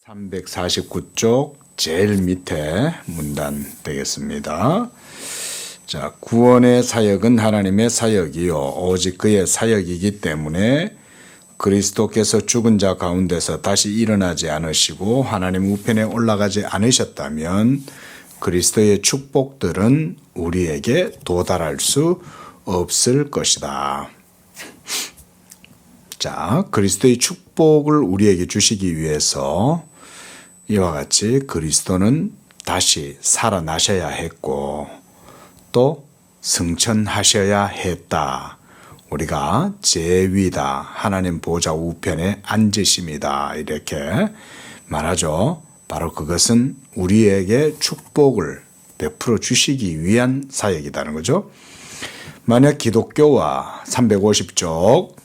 349쪽 제일 밑에 문단 되겠습니다. 자, 구원의 사역은 하나님의 사역이요 오직 그의 사역이기 때문에 그리스도께서 죽은 자 가운데서 다시 일어나지 않으시고 하나님 우편에 올라가지 않으셨다면 그리스도의 축복들은 우리에게 도달할 수 없을 것이다. 자, 그리스도의 축복을 우리에게 주시기 위해서 이와 같이 그리스도는 다시 살아나셔야 했고 또 승천하셔야 했다. 우리가 제위다. 하나님 보좌 우편에 앉으십니다. 이렇게 말하죠. 바로 그것은 우리에게 축복을 베풀어 주시기 위한 사역이라는 거죠. 만약 기독교와 350쪽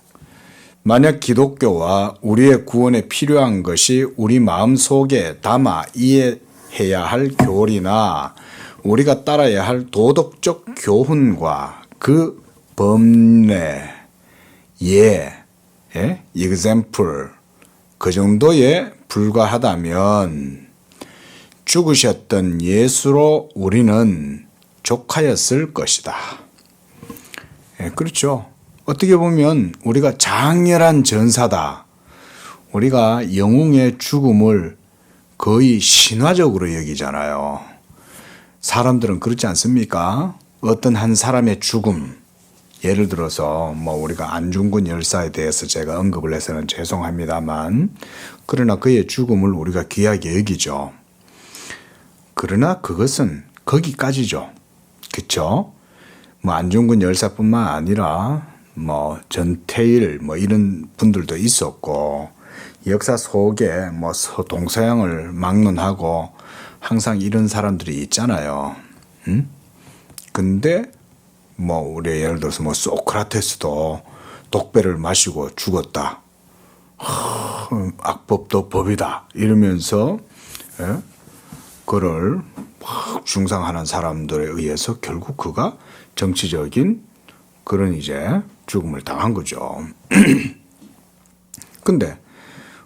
만약 기독교와 우리의 구원에 필요한 것이 우리 마음속에 담아 이해해야 할 교리나 우리가 따라야 할 도덕적 교훈과 그 법례, example 그 정도에 불과하다면 죽으셨던 예수로 우리는 족하였을 것이다. 그렇죠. 어떻게 보면 우리가 장렬한 전사다. 우리가 영웅의 죽음을 거의 신화적으로 여기잖아요. 사람들은 그렇지 않습니까? 어떤 한 사람의 죽음, 예를 들어서 우리가 안중근 열사에 대해서 제가 언급을 해서는 죄송합니다만 그러나 그의 죽음을 우리가 귀하게 여기죠. 그러나 그것은 거기까지죠. 그렇죠? 안중근 열사뿐만 아니라 전태일 이런 분들도 있었고 역사 속에 동서양을 막론하고 항상 이런 사람들이 있잖아요. 근데 우리 예를 들어서 소크라테스도 독배를 마시고 죽었다. 악법도 법이다. 이러면서 그를 중상하는 사람들에 의해서 결국 그가 정치적인 그런 이제 죽음을 당한 거죠. 근데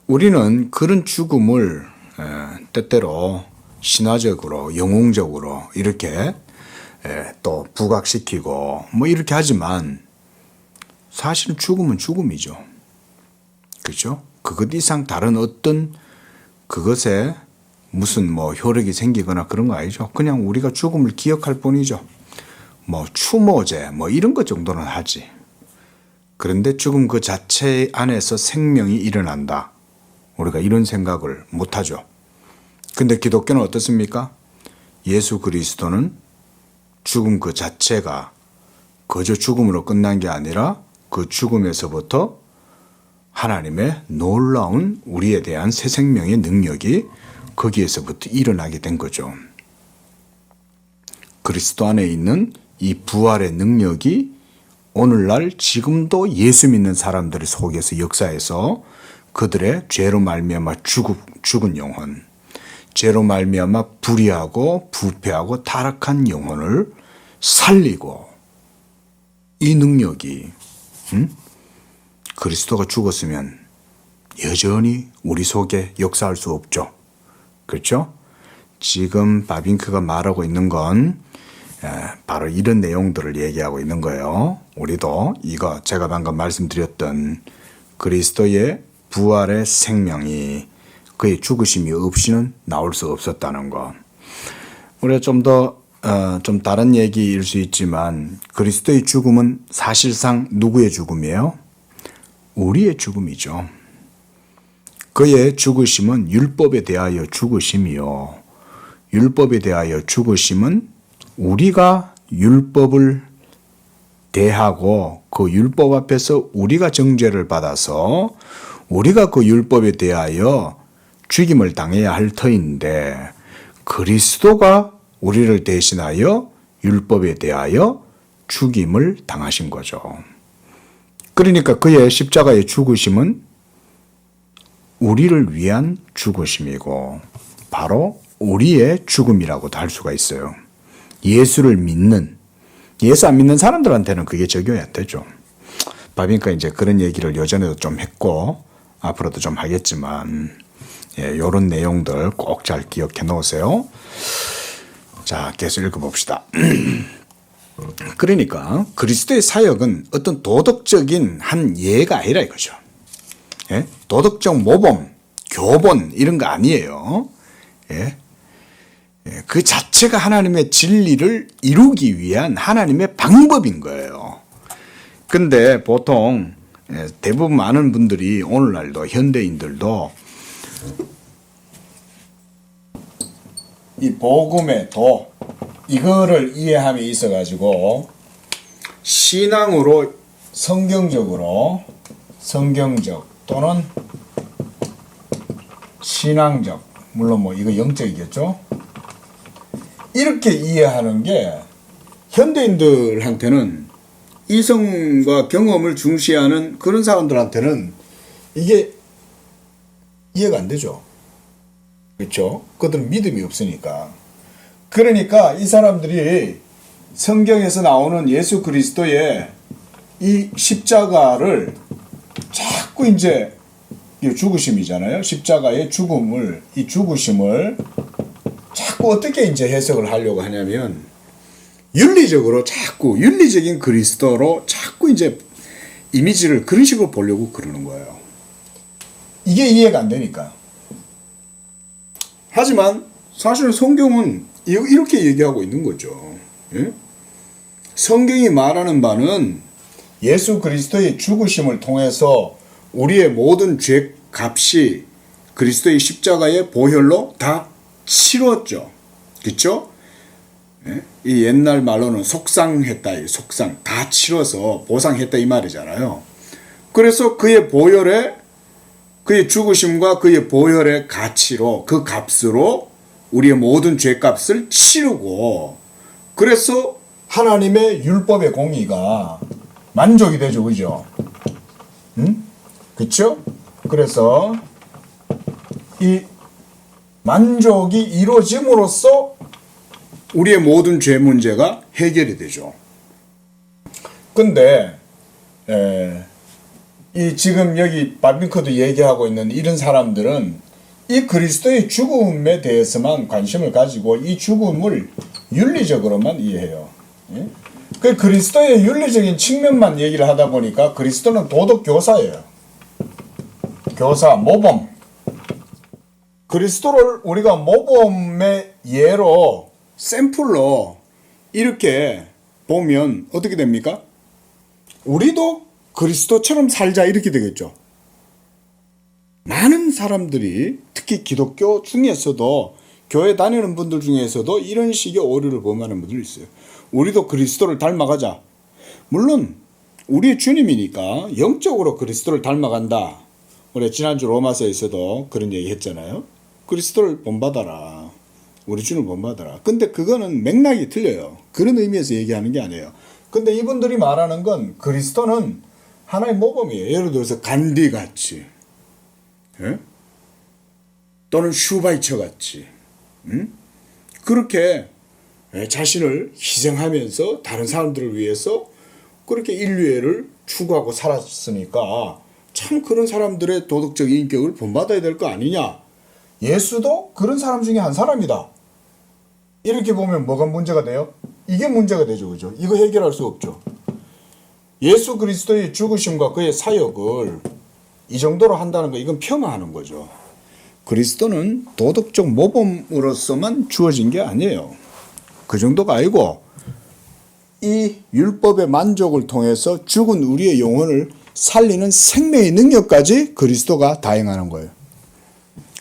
우리는 그런 죽음을 때때로 신화적으로 영웅적으로 이렇게 또 부각시키고 이렇게 하지만 사실 죽음은 죽음이죠. 그렇죠? 그것 이상 다른 어떤 그것에 무슨 효력이 생기거나 그런 거 아니죠. 그냥 우리가 죽음을 기억할 뿐이죠. 추모제 이런 것 정도는 하지. 그런데 죽음 그 자체 안에서 생명이 일어난다. 우리가 이런 생각을 못하죠. 근데 기독교는 어떻습니까? 예수 그리스도는 죽음 그 자체가 그저 죽음으로 끝난 게 아니라 그 죽음에서부터 하나님의 놀라운 우리에 대한 새 생명의 능력이 거기에서부터 일어나게 된 거죠. 그리스도 안에 있는 이 부활의 능력이 오늘날 지금도 예수 믿는 사람들 속에서 역사에서 그들의 죄로 말미암아 죽은 영혼, 죄로 말미암아 불의하고 부패하고 타락한 영혼을 살리고 이 능력이 그리스도가 죽었으면 여전히 우리 속에 역사할 수 없죠. 그렇죠? 지금 바빙크가 말하고 있는 건 바로 이런 내용들을 얘기하고 있는 거예요. 우리도 이거 제가 방금 말씀드렸던 그리스도의 부활의 생명이 그의 죽으심이 없이는 나올 수 없었다는 거. 우리가 좀 다른 얘기일 수 있지만 그리스도의 죽음은 사실상 누구의 죽음이에요? 우리의 죽음이죠. 그의 죽으심은 율법에 대하여 죽으심이요. 율법에 대하여 죽으심은 우리가 율법을 대하고 그 율법 앞에서 우리가 정죄를 받아서 우리가 그 율법에 대하여 죽임을 당해야 할 터인데 그리스도가 우리를 대신하여 율법에 대하여 죽임을 당하신 거죠. 그러니까 그의 십자가의 죽으심은 우리를 위한 죽으심이고 바로 우리의 죽음이라고도 할 수가 있어요. 예수를 믿는, 예수 안 믿는 사람들한테는 그게 적용이 안 되죠. 그러니까 이제 그런 얘기를 예전에도 좀 했고 앞으로도 좀 하겠지만 이런 내용들 꼭 잘 기억해 놓으세요. 자, 계속 읽어봅시다. 그러니까 그리스도의 사역은 어떤 도덕적인 한 예가 아니라 이거죠. 예? 도덕적 모범, 교본 이런 거 아니에요. 예? 그 자체가 하나님의 진리를 이루기 위한 하나님의 방법인 거예요. 근데 보통 대부분 많은 분들이 오늘날도 현대인들도 이 복음의 도 이거를 이해함에 있어 가지고 신앙으로 성경적 또는 신앙적, 물론 뭐 이거 영적이겠죠. 이렇게 이해하는 게 현대인들한테는 이성과 경험을 중시하는 그런 사람들한테는 이게 이해가 안 되죠. 그렇죠? 그들은 믿음이 없으니까. 그러니까 이 사람들이 성경에서 나오는 예수 그리스도의 이 십자가를 자꾸 이제 죽으심이잖아요. 십자가의 죽음을, 이 죽으심을 자꾸 어떻게 이제 해석을 하려고 하냐면 윤리적으로 자꾸 윤리적인 그리스도로 자꾸 이제 이미지를 그런 식으로 보려고 그러는 거예요. 이게 이해가 안 되니까. 하지만 사실 성경은 이렇게 얘기하고 있는 거죠. 예? 성경이 말하는 바는 예수 그리스도의 죽으심을 통해서 우리의 모든 죄 값이 그리스도의 십자가의 보혈로 다 치렀죠. 그렇죠? 예? 이 옛날 말로는 속상했다, 속상 다 치러서 보상했다 이 말이잖아요. 그래서 그의 보혈에 그의 죽으심과 그의 보혈의 가치로 그 값으로 우리의 모든 죄값을 치르고 그래서 하나님의 율법의 공의가 만족이 되죠. 그죠? 응? 그쵸? 그래서 이 만족이 이루어짐으로써 우리의 모든 죄 문제가 해결이 되죠. 근데 이 지금 여기 바빙커도 얘기하고 있는 이런 사람들은 이 그리스도의 죽음에 대해서만 관심을 가지고 이 죽음을 윤리적으로만 이해해요. 예? 그 그리스도의 윤리적인 측면만 얘기를 하다 보니까 그리스도는 도덕 교사예요. 교사, 모범. 그리스도를 우리가 모범의 예로 샘플로 이렇게 보면 어떻게 됩니까? 우리도 그리스도처럼 살자 이렇게 되겠죠. 많은 사람들이 특히 기독교 중에서도 교회 다니는 분들 중에서도 이런 식의 오류를 범하는 분들이 있어요. 우리도 그리스도를 닮아가자. 물론 우리 주님이니까 영적으로 그리스도를 닮아간다. 우리 지난주 로마서에서도 그런 얘기 했잖아요. 그리스도를 본받아라. 우리 주님을 본받아라. 근데 그거는 맥락이 틀려요. 그런 의미에서 얘기하는 게 아니에요. 근데 이분들이 말하는 건 그리스도는 하나의 모범이에요. 예를 들어서 간디같이, 예? 또는 슈바이처같이, 그렇게 자신을 희생하면서 다른 사람들을 위해서 그렇게 인류애를 추구하고 살았으니까 참 그런 사람들의 도덕적 인격을 본받아야 될 거 아니냐. 예수도 그런 사람 중에 한 사람이다. 이렇게 보면 뭐가 문제가 돼요? 이게 문제가 되죠. 그죠? 이거 해결할 수 없죠. 예수 그리스도의 죽으심과 그의 사역을 이 정도로 한다는 거 이건 폄하하는 거죠. 그리스도는 도덕적 모범으로서만 주어진 게 아니에요. 그 정도가 아니고 이 율법의 만족을 통해서 죽은 우리의 영혼을 살리는 생명의 능력까지 그리스도가 다행하는 거예요.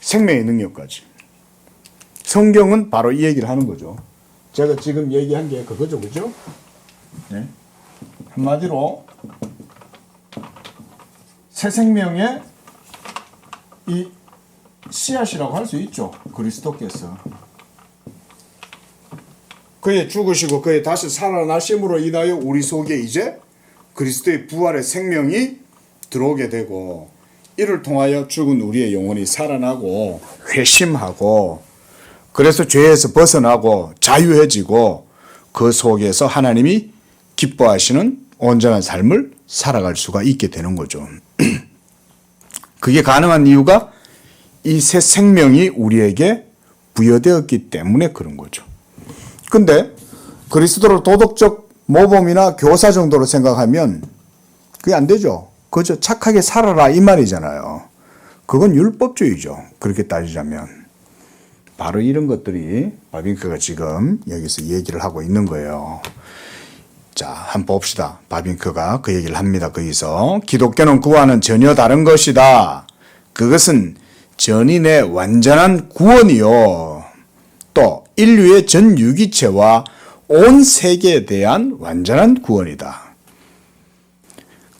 생명의 능력까지. 성경은 바로 이 얘기를 하는 거죠. 제가 지금 얘기한 게 그거죠. 그죠? 네. 한마디로 새 생명의 이 씨앗이라고 할 수 있죠. 그리스도께서. 그의 죽으시고 그의 다시 살아나심으로 인하여 우리 속에 이제 그리스도의 부활의 생명이 들어오게 되고 이를 통하여 죽은 우리의 영혼이 살아나고 회심하고 그래서 죄에서 벗어나고 자유해지고 그 속에서 하나님이 기뻐하시는 온전한 삶을 살아갈 수가 있게 되는 거죠. 그게 가능한 이유가 이 새 생명이 우리에게 부여되었기 때문에 그런 거죠. 근데 그리스도를 도덕적 모범이나 교사 정도로 생각하면 그게 안 되죠. 그저 착하게 살아라 이 말이잖아요. 그건 율법주의죠. 그렇게 따지자면. 바로 이런 것들이 바빙크가 지금 여기서 얘기를 하고 있는 거예요. 자, 한번 봅시다. 바빙크가 그 얘기를 합니다. 거기서 기독교는 그와는 전혀 다른 것이다. 그것은 전인의 완전한 구원이요. 또 인류의 전 유기체와 온 세계에 대한 완전한 구원이다.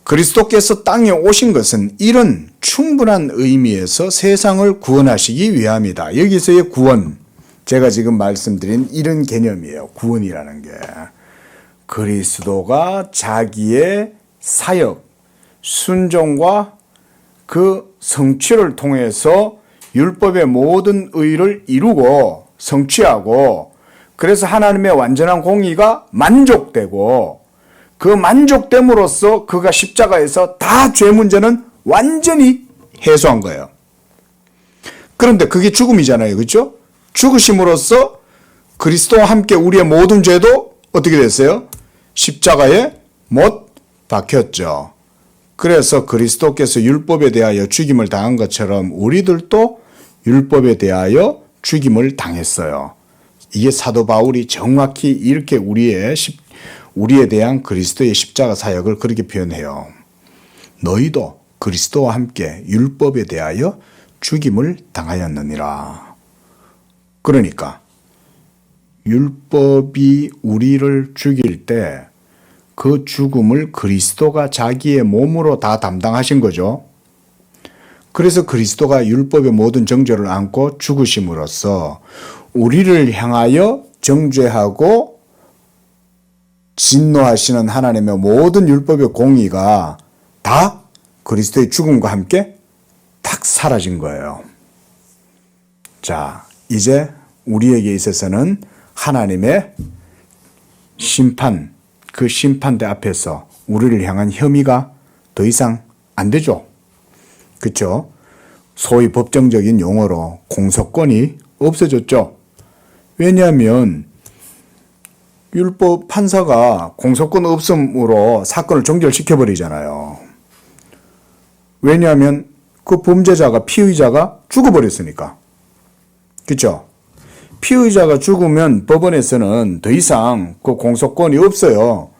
그리스도께서 땅에 오신 것은 이런 충분한 의미에서 세상을 구원하시기 위함이다. 여기서의 구원, 제가 지금 말씀드린 이런 개념이에요. 구원이라는 게. 그리스도가 자기의 사역, 순종과 그 성취를 통해서 율법의 모든 의를 이루고 성취하고 그래서 하나님의 완전한 공의가 만족되고 그 만족됨으로써 그가 십자가에서 다 죄 문제는 완전히 해소한 거예요. 그런데 그게 죽음이잖아요. 그렇죠? 죽으심으로써 그리스도와 함께 우리의 모든 죄도 어떻게 됐어요? 십자가에 못 박혔죠. 그래서 그리스도께서 율법에 대하여 죽임을 당한 것처럼 우리들도 율법에 대하여 죽임을 당했어요. 이게 사도 바울이 정확히 이렇게 우리에 대한 그리스도의 십자가 사역을 그렇게 표현해요. 너희도 그리스도와 함께 율법에 대하여 죽임을 당하였느니라. 그러니까 율법이 우리를 죽일 때 그 죽음을 그리스도가 자기의 몸으로 다 담당하신 거죠. 그래서 그리스도가 율법의 모든 정죄를 안고 죽으심으로써 우리를 향하여 정죄하고 진노하시는 하나님의 모든 율법의 공의가 다 그리스도의 죽음과 함께 탁 사라진 거예요. 자, 이제 우리에게 있어서는 하나님의 심판, 그 심판대 앞에서 우리를 향한 혐의가 더 이상 안 되죠. 그렇죠? 소위 법정적인 용어로 공소권이 없어졌죠. 왜냐하면 율법 판사가 공소권 없음으로 사건을 종결시켜버리잖아요. 왜냐하면 그 범죄자가 피의자가 죽어버렸으니까. 그렇죠? 피의자가 죽으면 법원에서는 더 이상 그 공소권이 없어요.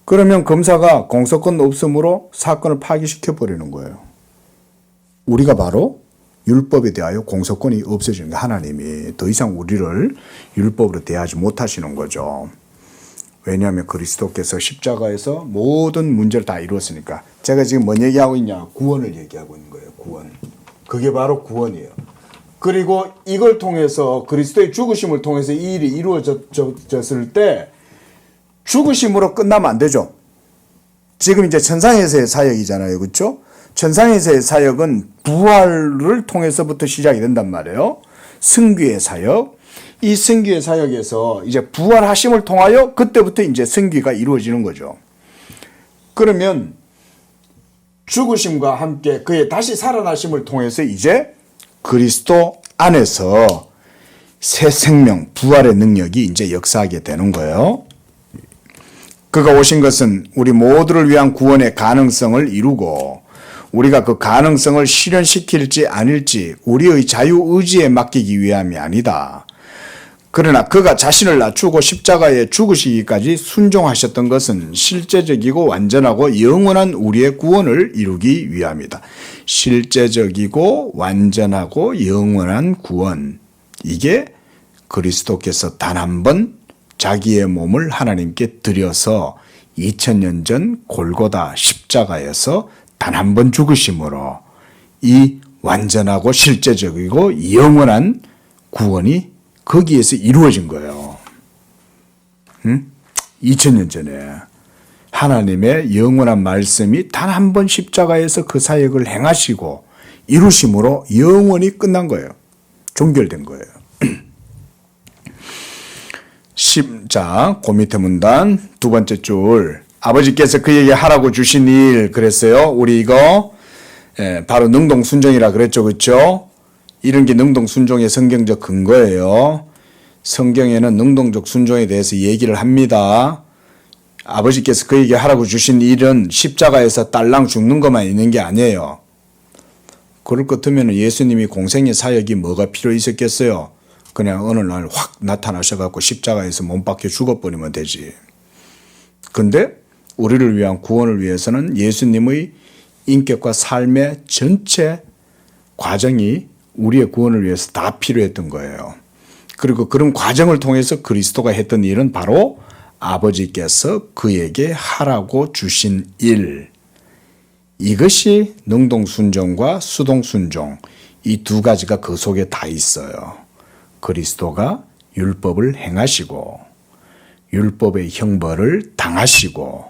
그러면 검사가 공소권 없음으로 사건을 파기시켜버리는 거예요. 우리가 바로 율법에 대하여 공소권이 없어지는 게 하나님이 더 이상 우리를 율법으로 대하지 못하시는 거죠. 왜냐하면 그리스도께서 십자가에서 모든 문제를 다 이루었으니까. 제가 지금 뭔 얘기하고 있냐? 구원을 얘기하고 있는 거예요. 구원. 그게 바로 구원이에요. 그리고 이걸 통해서 그리스도의 죽으심을 통해서 이 일이 이루어졌을 때 죽으심으로 끝나면 안 되죠. 지금 이제 천상에서의 사역이잖아요. 그렇죠? 천상에서의 사역은 부활을 통해서부터 시작이 된단 말이에요. 승귀의 사역. 이 승귀의 사역에서 이제 부활하심을 통하여 그때부터 이제 승귀가 이루어지는 거죠. 그러면 죽으심과 함께 그의 다시 살아나심을 통해서 이제 그리스도 안에서 새 생명, 부활의 능력이 이제 역사하게 되는 거예요. 그가 오신 것은 우리 모두를 위한 구원의 가능성을 이루고 우리가 그 가능성을 실현시킬지 아닐지 우리의 자유의지에 맡기기 위함이 아니다. 그러나 그가 자신을 낮추고 십자가에 죽으시기까지 순종하셨던 것은 실제적이고 완전하고 영원한 우리의 구원을 이루기 위함이다. 실제적이고 완전하고 영원한 구원. 이게 그리스도께서 단 한 번 자기의 몸을 하나님께 드려서 2000년 전 골고다 십자가에서 단 한 번 죽으심으로 이 완전하고 실제적이고 영원한 구원이 거기에서 이루어진 거예요. 2000년 전에 하나님의 영원한 말씀이 단 한 번 십자가에서 그 사역을 행하시고 이루심으로 영원히 끝난 거예요. 종결된 거예요. 자, 그 밑에 문단 두 번째 줄. 아버지께서 그에게 하라고 주신 일 그랬어요. 우리 이거 바로 능동순종이라 그랬죠. 그렇죠? 이런 게 능동 순종의 성경적 근거예요. 성경에는 능동적 순종에 대해서 얘기를 합니다. 아버지께서 그에게 하라고 주신 일은 십자가에서 딸랑 죽는 것만 있는 게 아니에요. 그럴 것 같으면 예수님이 공생의 사역이 뭐가 필요 있었겠어요? 그냥 어느 날 확 나타나셔갖고 십자가에서 몸 박혀 죽어버리면 되지. 근데 우리를 위한 구원을 위해서는 예수님의 인격과 삶의 전체 과정이 우리의 구원을 위해서 다 필요했던 거예요. 그리고 그런 과정을 통해서 그리스도가 했던 일은 바로 아버지께서 그에게 하라고 주신 일. 이것이 능동순종과 수동순종, 이 두 가지가 그 속에 다 있어요. 그리스도가 율법을 행하시고 율법의 형벌을 당하시고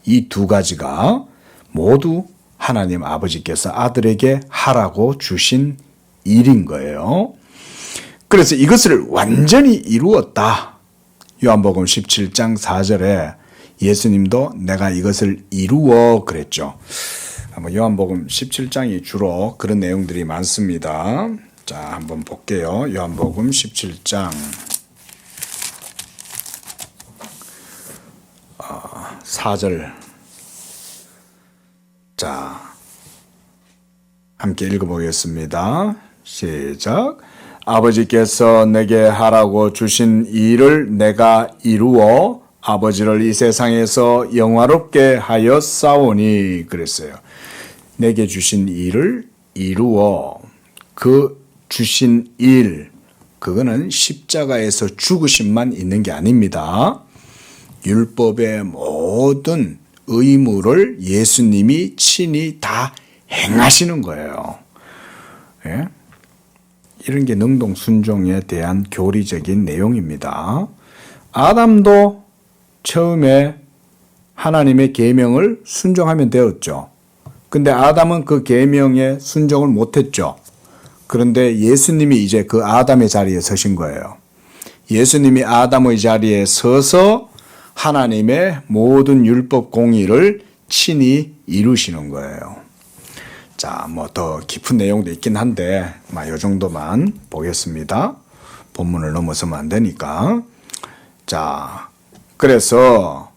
이 두 가지가 모두 하나님 아버지께서 아들에게 하라고 주신 일인 거예요. 그래서 이것을 완전히 이루었다. 요한복음 17장 4절에 예수님도 내가 이것을 이루어 그랬죠. 요한복음 17장이 주로 그런 내용들이 많습니다. 자, 한번 볼게요. 요한복음 17장 4절. 자, 함께 읽어보겠습니다. 시작. 아버지께서 내게 하라고 주신 일을 내가 이루어 아버지를 이 세상에서 영화롭게 하여 싸우니 그랬어요. 내게 주신 일을 이루어 그 주신 일 그거는 십자가에서 죽으심만 있는 게 아닙니다. 율법의 모든 의무를 예수님이 친히 다 행하시는 거예요. 예? 이런 게 능동순종에 대한 교리적인 내용입니다. 아담도 처음에 하나님의 계명을 순종하면 되었죠. 근데 아담은 그 계명에 순종을 못했죠. 그런데 예수님이 이제 그 아담의 자리에 서신 거예요. 예수님이 아담의 자리에 서서 하나님의 모든 율법 공의를 친히 이루시는 거예요. 자, 더 깊은 내용도 있긴 한데, 요 정도만 보겠습니다. 본문을 넘어서면 안 되니까. 자, 그래서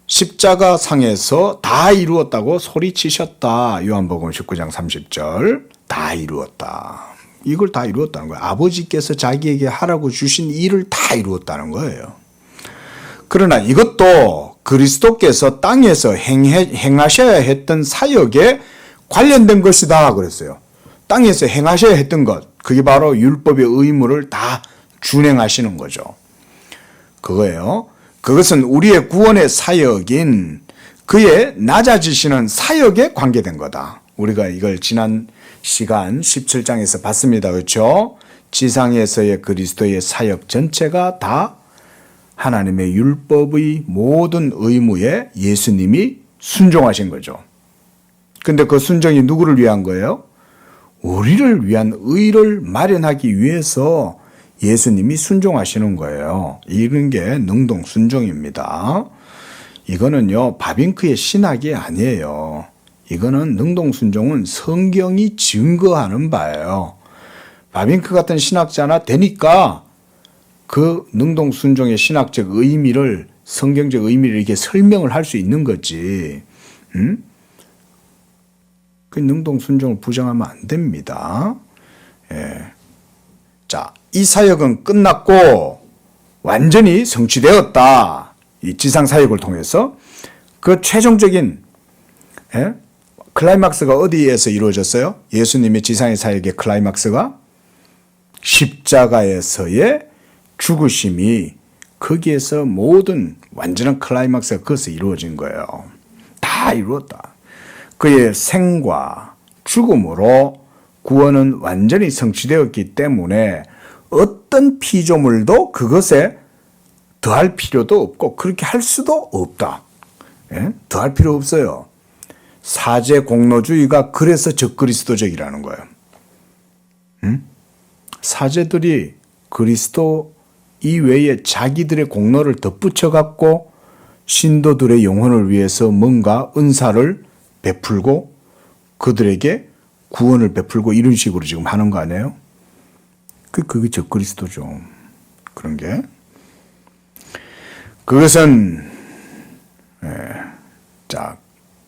십자가 상에서 다 이루었다고 소리치셨다. 요한복음 19장 30절. 다 이루었다. 이걸 다 이루었다는 거예요. 아버지께서 자기에게 하라고 주신 일을 다 이루었다는 거예요. 그러나 이것도 그리스도께서 땅에서 행하셔야 했던 사역에 관련된 것이다 그랬어요. 땅에서 행하셔야 했던 것, 그게 바로 율법의 의무를 다 준행하시는 거죠. 그거예요. 그것은 우리의 구원의 사역인 그의 낮아지시는 사역에 관계된 거다. 우리가 이걸 지난 시간 17장에서 봤습니다. 그렇죠? 지상에서의 그리스도의 사역 전체가 다 하나님의 율법의 모든 의무에 예수님이 순종하신 거죠. 근데 그 순종이 누구를 위한 거예요? 우리를 위한 의를 마련하기 위해서 예수님이 순종하시는 거예요. 이런 게 능동 순종입니다. 이거는요, 바빙크의 신학이 아니에요. 이거는 능동 순종은 성경이 증거하는 바예요. 바빙크 같은 신학자나 되니까 그 능동 순종의 신학적 의미를, 성경적 의미를 이렇게 설명을 할 수 있는 거지. 그 능동 순종을 부정하면 안 됩니다. 예. 자, 이 사역은 끝났고 완전히 성취되었다. 이 지상 사역을 통해서 그 최종적인 클라이막스가 어디에서 이루어졌어요? 예수님의 지상의 사역의 클라이막스가 십자가에서의 죽으심이 거기에서 모든 완전한 클라이막스가 거기서 이루어진 거예요. 다 이루었다. 그의 생과 죽음으로 구원은 완전히 성취되었기 때문에 어떤 피조물도 그것에 더할 필요도 없고 그렇게 할 수도 없다. 예? 더할 필요 없어요. 사제 공로주의가 그래서 적그리스도적이라는 거예요. 사제들이 그리스도 이외에 자기들의 공로를 덧붙여 갖고 신도들의 영혼을 위해서 뭔가 은사를 베풀고 그들에게 구원을 베풀고 이런 식으로 지금 하는 거 아니에요? 그게 적그리스도죠. 그런 게. 그것은, 자,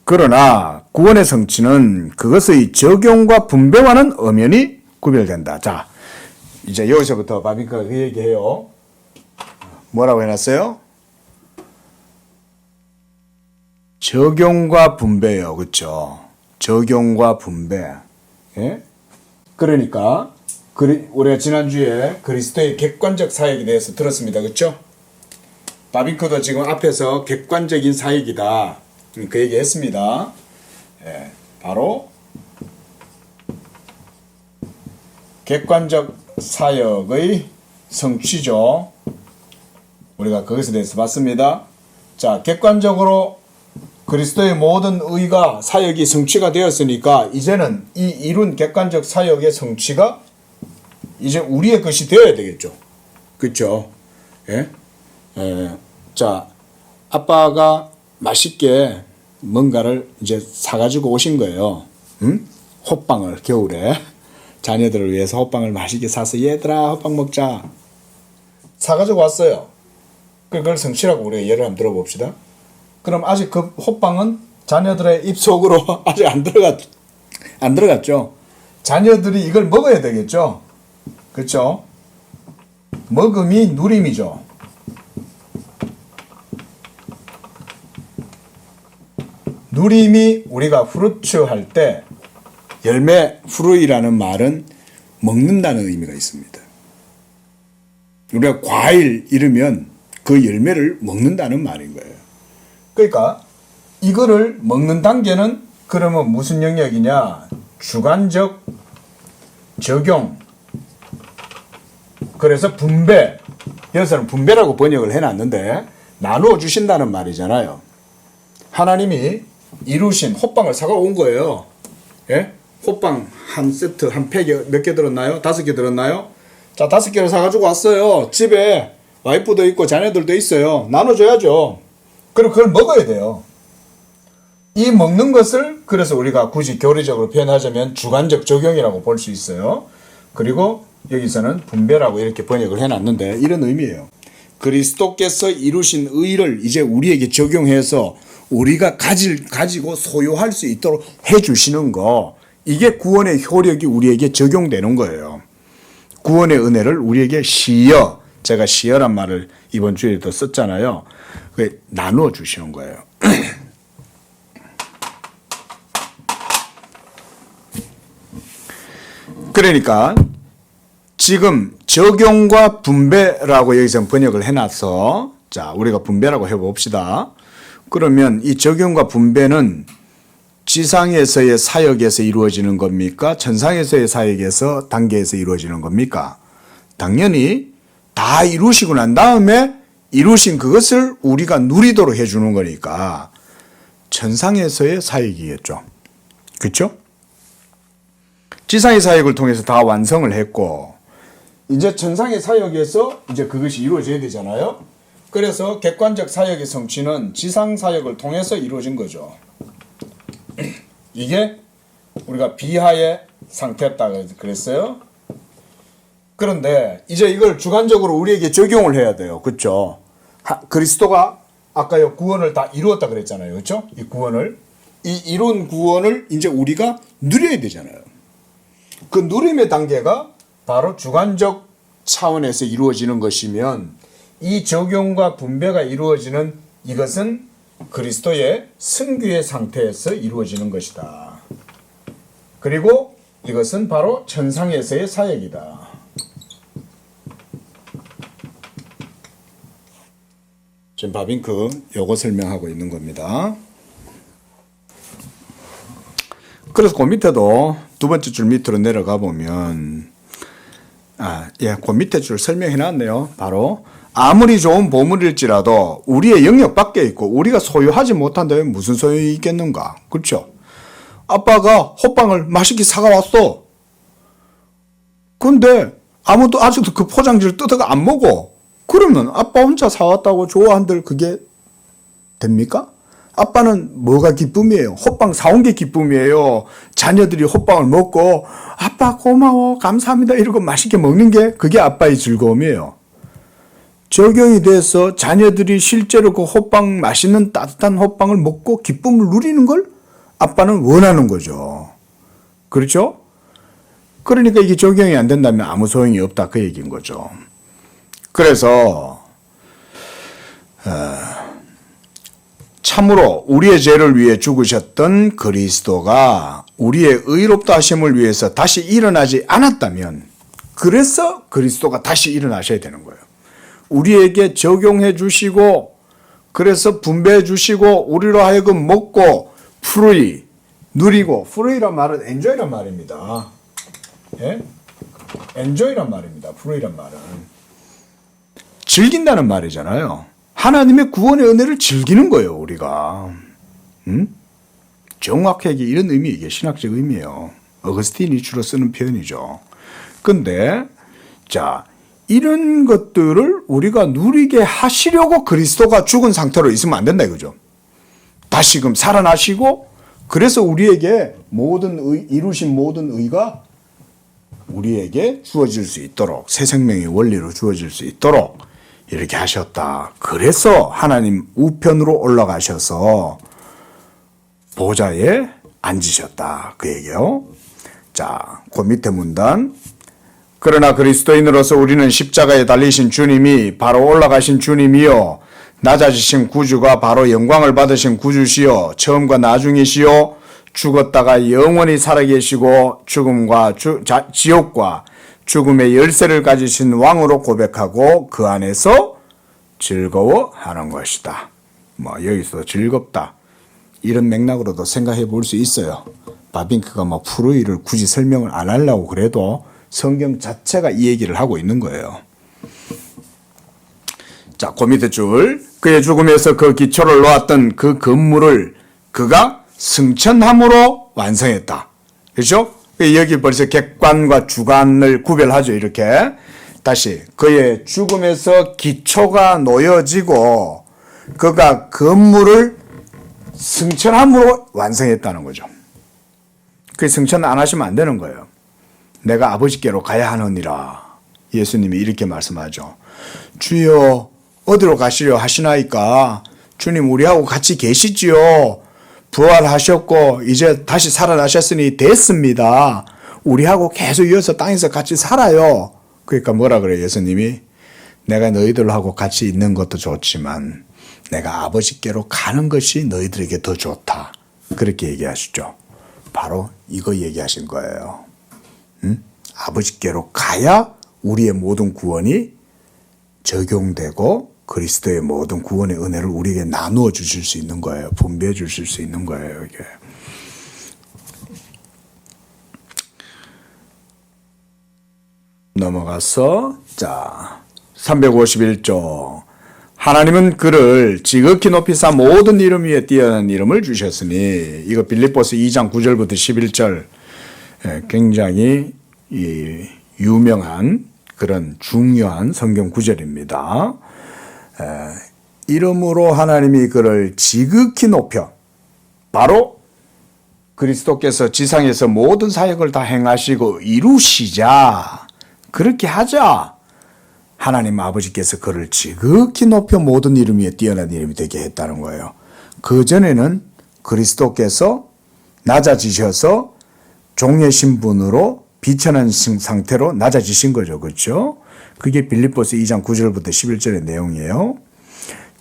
그러나 구원의 성취는 그것의 적용과 분배와는 엄연히 구별된다. 자, 이제 여기서부터 바빙크가 그 얘기해요. 뭐라고 해놨어요? 적용과 분배요. 그렇죠? 적용과 분배. 예? 그러니까 우리가 지난주에 그리스도의 객관적 사역에 대해서 들었습니다. 그렇죠? 바빙크도 지금 앞에서 객관적인 사역이다. 그 얘기 했습니다. 예, 바로 객관적 사역의 성취죠. 우리가 그것에 대해서 봤습니다. 자, 객관적으로 그리스도의 모든 의가 사역이 성취가 되었으니까 이제는 이 이룬 객관적 사역의 성취가 이제 우리의 것이 되어야 되겠죠. 그렇죠? 예? 자, 아빠가 맛있게 뭔가를 이제 사가지고 오신 거예요. 응? 호빵을 겨울에 자녀들을 위해서 호빵을 맛있게 사서 얘들아 호빵 먹자 사가지고 왔어요. 그걸 성취라고 우리가 예를 한번 들어봅시다. 그럼 아직 그 호빵은 자녀들의 입속으로 아직 안 들어갔죠. 자녀들이 이걸 먹어야 되겠죠. 그렇죠? 먹음이 누림이죠. 누림이 우리가 후르츠 할 때 열매 후르이라는 말은 먹는다는 의미가 있습니다. 우리가 과일 이르면 그 열매를 먹는다는 말인 거예요. 그러니까 이거를 먹는 단계는 그러면 무슨 영역이냐? 주관적 적용. 그래서 분배. 여기서는 분배라고 번역을 해놨는데 나누어 주신다는 말이잖아요. 하나님이 이루신 호빵을 사가 온 거예요. 예? 호빵 한 세트, 한 팩에 몇 개 들었나요? 5개 들었나요? 자, 5개를 사가지고 왔어요. 집에 와이프도 있고 자녀들도 있어요. 나눠줘야죠. 그럼 그걸 먹어야 돼요. 이 먹는 것을 그래서 우리가 굳이 교리적으로 표현하자면 주관적 적용이라고 볼 수 있어요. 그리고 여기서는 분배라고 이렇게 번역을 해놨는데 이런 의미예요. 그리스도께서 이루신 의를 이제 우리에게 적용해서 우리가 가지고 소유할 수 있도록 해주시는 거, 이게 구원의 효력이 우리에게 적용되는 거예요. 구원의 은혜를 우리에게 제가 시여란 말을 이번 주에도 썼잖아요. 나누어 주시는 거예요. 그러니까 지금 적용과 분배라고 여기서 번역을 해놔서 자, 우리가 분배라고 해봅시다. 그러면 이 적용과 분배는 지상에서의 사역에서 이루어지는 겁니까? 천상에서의 사역에서 단계에서 이루어지는 겁니까? 당연히 다 이루시고 난 다음에 이루신 그것을 우리가 누리도록 해주는 거니까 천상에서의 사역이겠죠. 그렇죠? 지상의 사역을 통해서 다 완성을 했고 이제 천상의 사역에서 이제 그것이 이루어져야 되잖아요. 그래서 객관적 사역의 성취는 지상 사역을 통해서 이루어진 거죠. 이게 우리가 비하의 상태였다 그랬어요. 그런데 이제 이걸 주관적으로 우리에게 적용을 해야 돼요. 그렇죠? 그리스도가 아까요 구원을 다 이루었다 그랬잖아요. 그렇죠? 이 구원을 이 이룬 구원을 이제 우리가 누려야 되잖아요. 그 누림의 단계가 바로 주관적 차원에서 이루어지는 것이면 이 적용과 분배가 이루어지는 이것은 그리스도의 승귀의 상태에서 이루어지는 것이다. 그리고 이것은 바로 천상에서의 사역이다. 지금 바빙크 요거 설명하고 있는 겁니다. 그래서 그 밑에도 두 번째 줄 밑으로 내려가 보면 그 밑에 줄 설명해 놨네요. 바로 아무리 좋은 보물일지라도 우리의 영역 밖에 있고 우리가 소유하지 못한다면 무슨 소용이 있겠는가? 그렇죠? 아빠가 호빵을 맛있게 사가 왔어. 근데 아무도 아직도 그 포장지를 뜯어가 안 먹어. 그러면 아빠 혼자 사왔다고 좋아한들 그게 됩니까? 아빠는 뭐가 기쁨이에요? 호빵 사온 게 기쁨이에요. 자녀들이 호빵을 먹고 아빠 고마워 감사합니다 이러고 맛있게 먹는 게 그게 아빠의 즐거움이에요. 적용이 돼서 자녀들이 실제로 그 호빵 맛있는 따뜻한 호빵을 먹고 기쁨을 누리는 걸 아빠는 원하는 거죠. 그렇죠? 그러니까 이게 적용이 안 된다면 아무 소용이 없다 그 얘기인 거죠. 그래서 참으로 우리의 죄를 위해 죽으셨던 그리스도가 우리의 의롭다 하심을 위해서 다시 일어나지 않았다면 그래서 그리스도가 다시 일어나셔야 되는 거예요. 우리에게 적용해 주시고 그래서 분배해 주시고 우리로 하여금 먹고 프루이 누리고 프루이란 말은 엔조이란 말입니다. 예? 엔조이란 말입니다. 프루이란 말은 즐긴다는 말이잖아요. 하나님의 구원의 은혜를 즐기는 거예요, 우리가. 정확하게 이런 의미, 이게 신학적 의미예요. 어거스틴이 주로 쓰는 표현이죠. 근데, 자, 이런 것들을 우리가 누리게 하시려고 그리스도가 죽은 상태로 있으면 안 된다, 이거죠. 다시금 살아나시고, 그래서 우리에게 이루신 모든 의가 우리에게 주어질 수 있도록, 새 생명의 원리로 주어질 수 있도록, 이렇게 하셨다. 그래서 하나님 우편으로 올라가셔서 보좌에 앉으셨다. 그 얘기요. 자, 그 밑에 문단. 그러나 그리스도인으로서 우리는 십자가에 달리신 주님이 바로 올라가신 주님이요. 낮아지신 구주가 바로 영광을 받으신 구주시요. 처음과 나중이시요. 죽었다가 영원히 살아계시고 죽음과 지옥과 죽음의 열쇠를 가지신 왕으로 고백하고 그 안에서 즐거워하는 것이다. 여기서 즐겁다. 이런 맥락으로도 생각해 볼 수 있어요. 바빙크가 프루이를 굳이 설명을 안 하려고 그래도 성경 자체가 이 얘기를 하고 있는 거예요. 자, 그 밑에 줄. 그의 죽음에서 그 기초를 놓았던 그 건물을 그가 승천함으로 완성했다. 그렇죠? 여기 벌써 객관과 주관을 구별하죠. 이렇게 다시 그의 죽음에서 기초가 놓여지고 그가 건물을 승천함으로 완성했다는 거죠. 그 승천 안 하시면 안 되는 거예요. 내가 아버지께로 가야 하느니라. 예수님이 이렇게 말씀하죠. 주여 어디로 가시려 하시나이까? 주님 우리하고 같이 계시지요. 부활하셨고 이제 다시 살아나셨으니 됐습니다. 우리하고 계속 이어서 땅에서 같이 살아요. 그러니까 뭐라 그래요 예수님이? 내가 너희들하고 같이 있는 것도 좋지만 내가 아버지께로 가는 것이 너희들에게 더 좋다. 그렇게 얘기하시죠. 바로 이거 얘기하신 거예요. 아버지께로 가야 우리의 모든 구원이 적용되고 그리스도의 모든 구원의 은혜를 우리에게 나누어 주실 수 있는 거예요. 분배해 주실 수 있는 거예요. 이게. 넘어가서 자 351조 하나님은 그를 지극히 높이사 모든 이름 위에 뛰어난 이름을 주셨으니 이거 빌립보서 2장 9절부터 11절 굉장히 유명한 그런 중요한 성경 구절입니다. 이름으로 하나님이 그를 지극히 높여 바로 그리스도께서 지상에서 모든 사역을 다 행하시고 이루시자 그렇게 하자 하나님 아버지께서 그를 지극히 높여 모든 이름 위에 뛰어난 이름이 되게 했다는 거예요. 그전에는 그리스도께서 낮아지셔서 종의 신분으로 비천한 상태로 낮아지신 거죠. 그렇죠? 그게 빌립보서 2장 9절부터 11절의 내용이에요.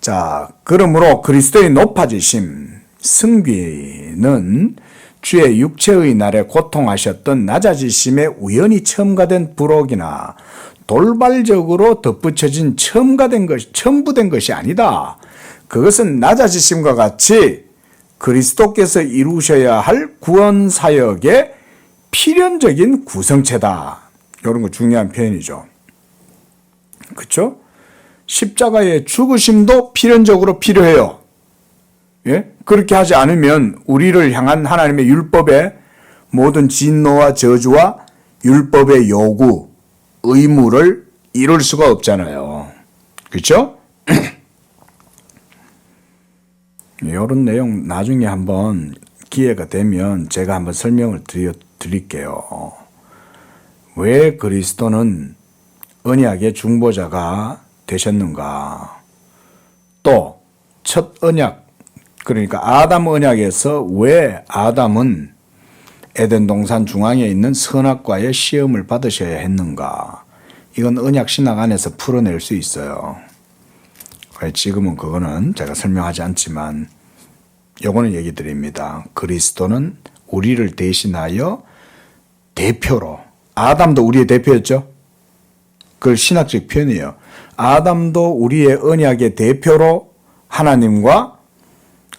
자, 그러므로 그리스도의 높아지심, 승비는 주의 육체의 날에 고통하셨던 낮아지심에 우연히 첨가된 부록이나 돌발적으로 덧붙여진 첨부된 것이 아니다. 그것은 낮아지심과 같이 그리스도께서 이루셔야 할 구원 사역의 필연적인 구성체다. 이런 거 중요한 표현이죠. 그렇죠? 십자가의 죽으심도 필연적으로 필요해요. 예? 그렇게 하지 않으면 우리를 향한 하나님의 율법의 모든 진노와 저주와 율법의 요구, 의무를 이룰 수가 없잖아요. 그렇죠? 이런 내용 나중에 한번 기회가 되면 제가 한번 설명을 드릴게요. 왜 그리스도는 언약의 중보자가 되셨는가? 또 첫 언약, 그러니까 아담 언약에서 왜 아담은 에덴 동산 중앙에 있는 선악과의 시험을 받으셔야 했는가? 이건 언약 신학 안에서 풀어낼 수 있어요. 지금은 그거는 제가 설명하지 않지만 요거는 얘기 드립니다. 그리스도는 우리를 대신하여 대표로, 아담도 우리의 대표였죠? 그걸 신학적 표현이에요. 아담도 우리의 언약의 대표로 하나님과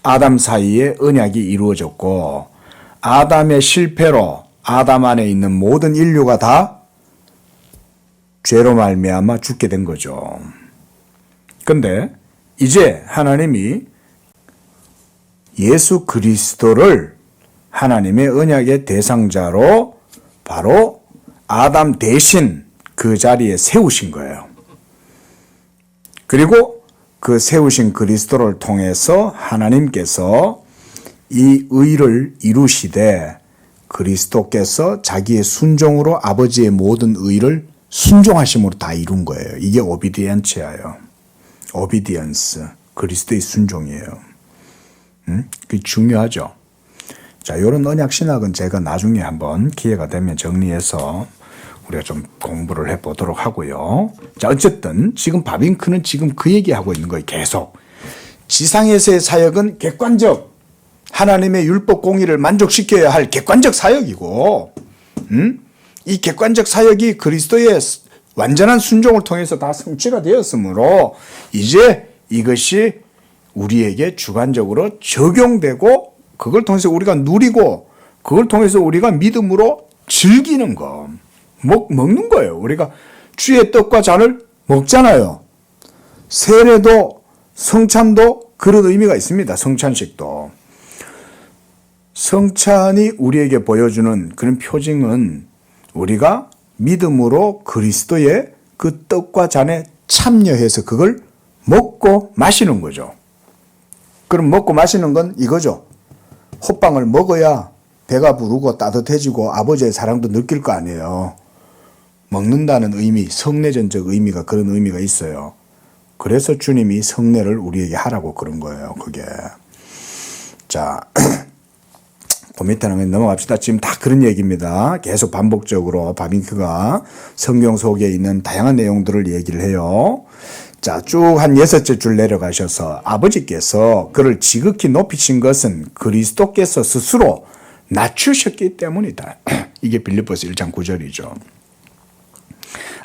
아담 사이에 언약이 이루어졌고, 아담의 실패로 아담 안에 있는 모든 인류가 다 죄로 말미암아 죽게 된 거죠. 근데 이제 하나님이 예수 그리스도를 하나님의 언약의 대상자로 바로 아담 대신 그 자리에 세우신 거예요. 그리고 그 세우신 그리스도를 통해서 하나님께서 이 의를 이루시되 그리스도께서 자기의 순종으로 아버지의 모든 의를 순종하심으로 다 이룬 거예요. 이게 오비디언츠예요. 오비디언스, 그리스도의 순종이에요. 그게 중요하죠. 자, 이런 언약 신학은 제가 나중에 한번 기회가 되면 정리해서 우리가 좀 공부를 해보도록 하고요. 자, 어쨌든 지금 바빙크는 지금 그 얘기하고 있는 거예요. 계속. 지상에서의 사역은 객관적, 하나님의 율법 공의를 만족시켜야 할 객관적 사역이고, 이 객관적 사역이 그리스도의 완전한 순종을 통해서 다 성취가 되었으므로 이제 이것이 우리에게 주관적으로 적용되고 그걸 통해서 우리가 누리고 그걸 통해서 우리가 믿음으로 즐기는 거. 먹는 거예요. 우리가 주의 떡과 잔을 먹잖아요. 세례도 성찬도 그런 의미가 있습니다. 성찬식도. 성찬이 우리에게 보여주는 그런 표징은 우리가 믿음으로 그리스도의 그 떡과 잔에 참여해서 그걸 먹고 마시는 거죠. 그럼 먹고 마시는 건 이거죠. 호빵을 먹어야 배가 부르고 따뜻해지고 아버지의 사랑도 느낄 거 아니에요. 먹는다는 의미, 성례전적 의미가 그런 의미가 있어요. 그래서 주님이 성례를 우리에게 하라고 그런 거예요. 그게. 자, 그 밑에는 넘어갑시다. 지금 다 그런 얘기입니다. 계속 반복적으로 바빙크가 성경 속에 있는 다양한 내용들을 얘기를 해요. 자, 쭉 한 6째 줄 내려가셔서 아버지께서 그를 지극히 높이신 것은 그리스도께서 스스로 낮추셨기 때문이다. 이게 빌립보서 1장 9절이죠.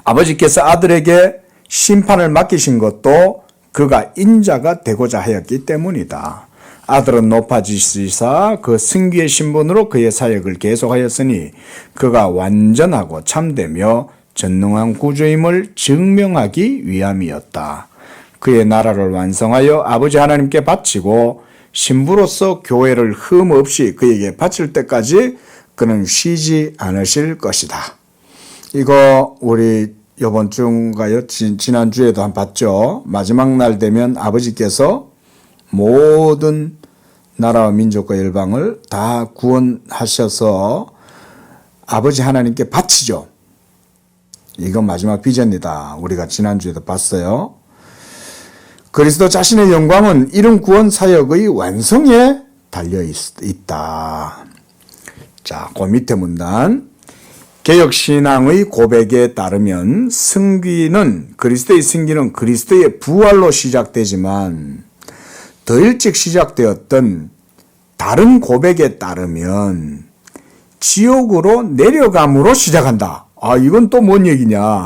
아버지께서 아들에게 심판을 맡기신 것도 그가 인자가 되고자 하였기 때문이다. 아들은 높아지시사 그 승귀의 신분으로 그의 사역을 계속하였으니 그가 완전하고 참되며 전능한 구주임을 증명하기 위함이었다. 그의 나라를 완성하여 아버지 하나님께 바치고 신부로서 교회를 흠 없이 그에게 바칠 때까지 그는 쉬지 않으실 것이다. 이거 우리 이번 주인가요? 지난주에도 한 봤죠. 마지막 날 되면 아버지께서 모든 나라와 민족과 열방을 다 구원하셔서 아버지 하나님께 바치죠. 이건 마지막 비전이다. 우리가 지난주에도 봤어요. 그리스도 자신의 영광은 이런 구원 사역의 완성에 달려 있다. 자, 그 밑에 문단. 개혁신앙의 고백에 따르면 그리스도의 승기는 그리스도의 부활로 시작되지만 더 일찍 시작되었던 다른 고백에 따르면 지옥으로 내려감으로 시작한다. 아, 이건 또 뭔 얘기냐.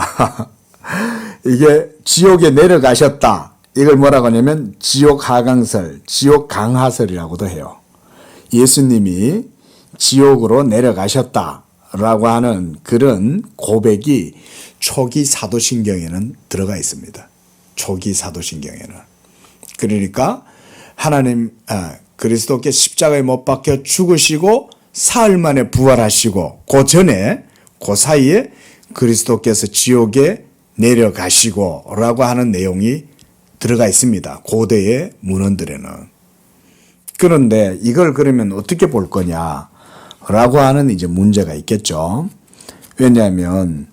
이게 지옥에 내려가셨다. 이걸 뭐라고 하냐면 지옥 하강설, 지옥 강하설이라고도 해요. 예수님이 지옥으로 내려가셨다라고 하는 그런 고백이 초기 사도신경에는 들어가 있습니다. 초기 사도신경에는. 그러니까 그리스도께 십자가에 못 박혀 죽으시고 사흘 만에 부활하시고 그 사이에 그리스도께서 지옥에 내려가시고 라고 하는 내용이 들어가 있습니다. 고대의 문헌들에는. 그런데 이걸 그러면 어떻게 볼 거냐라고 하는 이제 문제가 있겠죠. 왜냐하면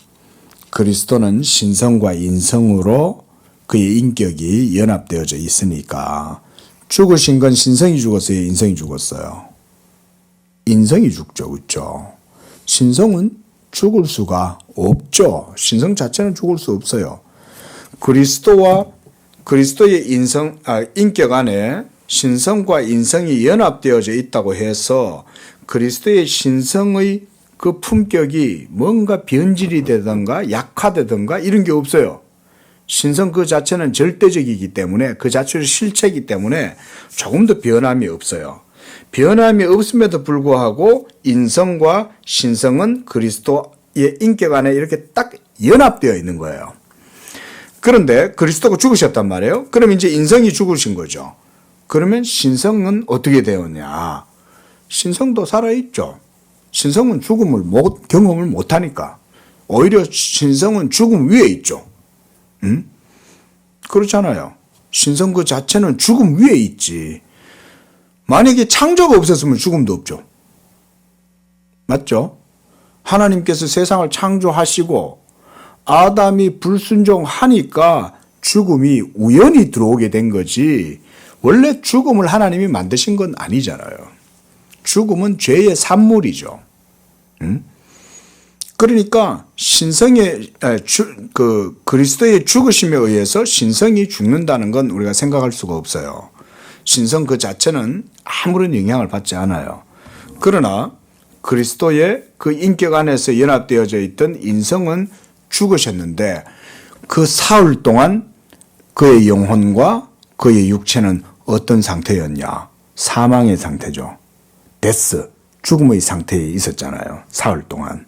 그리스도는 신성과 인성으로 그의 인격이 연합되어져 있으니까 죽으신 건 신성이 죽었어요, 인성이 죽었어요? 인성이 죽죠, 그렇죠? 신성은 죽을 수가 없죠. 신성 자체는 죽을 수 없어요. 그리스도와 그리스도의 인격 안에 신성과 인성이 연합되어져 있다고 해서 그리스도의 신성의 그 품격이 뭔가 변질이 되든가 약화되든가 이런 게 없어요. 신성 그 자체는 절대적이기 때문에 그 자체의 실체이기 때문에 조금 더 변함이 없어요. 변함이 없음에도 불구하고 인성과 신성은 그리스도의 인격 안에 이렇게 딱 연합되어 있는 거예요. 그런데 그리스도가 죽으셨단 말이에요. 그럼 이제 인성이 죽으신 거죠. 그러면 신성은 어떻게 되었냐? 신성도 살아있죠. 신성은 죽음을 경험을 못하니까. 오히려 신성은 죽음 위에 있죠. 그렇잖아요. 신성 그 자체는 죽음 위에 있지. 만약에 창조가 없었으면 죽음도 없죠. 맞죠? 하나님께서 세상을 창조하시고 아담이 불순종하니까 죽음이 우연히 들어오게 된 거지 원래 죽음을 하나님이 만드신 건 아니잖아요. 죽음은 죄의 산물이죠. 그러니까 그리스도의 죽으심에 의해서 신성이 죽는다는 건 우리가 생각할 수가 없어요. 신성 그 자체는 아무런 영향을 받지 않아요. 그러나 그리스도의 그 인격 안에서 연합되어져 있던 인성은 죽으셨는데 그 사흘 동안 그의 영혼과 그의 육체는 어떤 상태였냐? 사망의 상태죠. 데스, 죽음의 상태에 있었잖아요. 사흘 동안.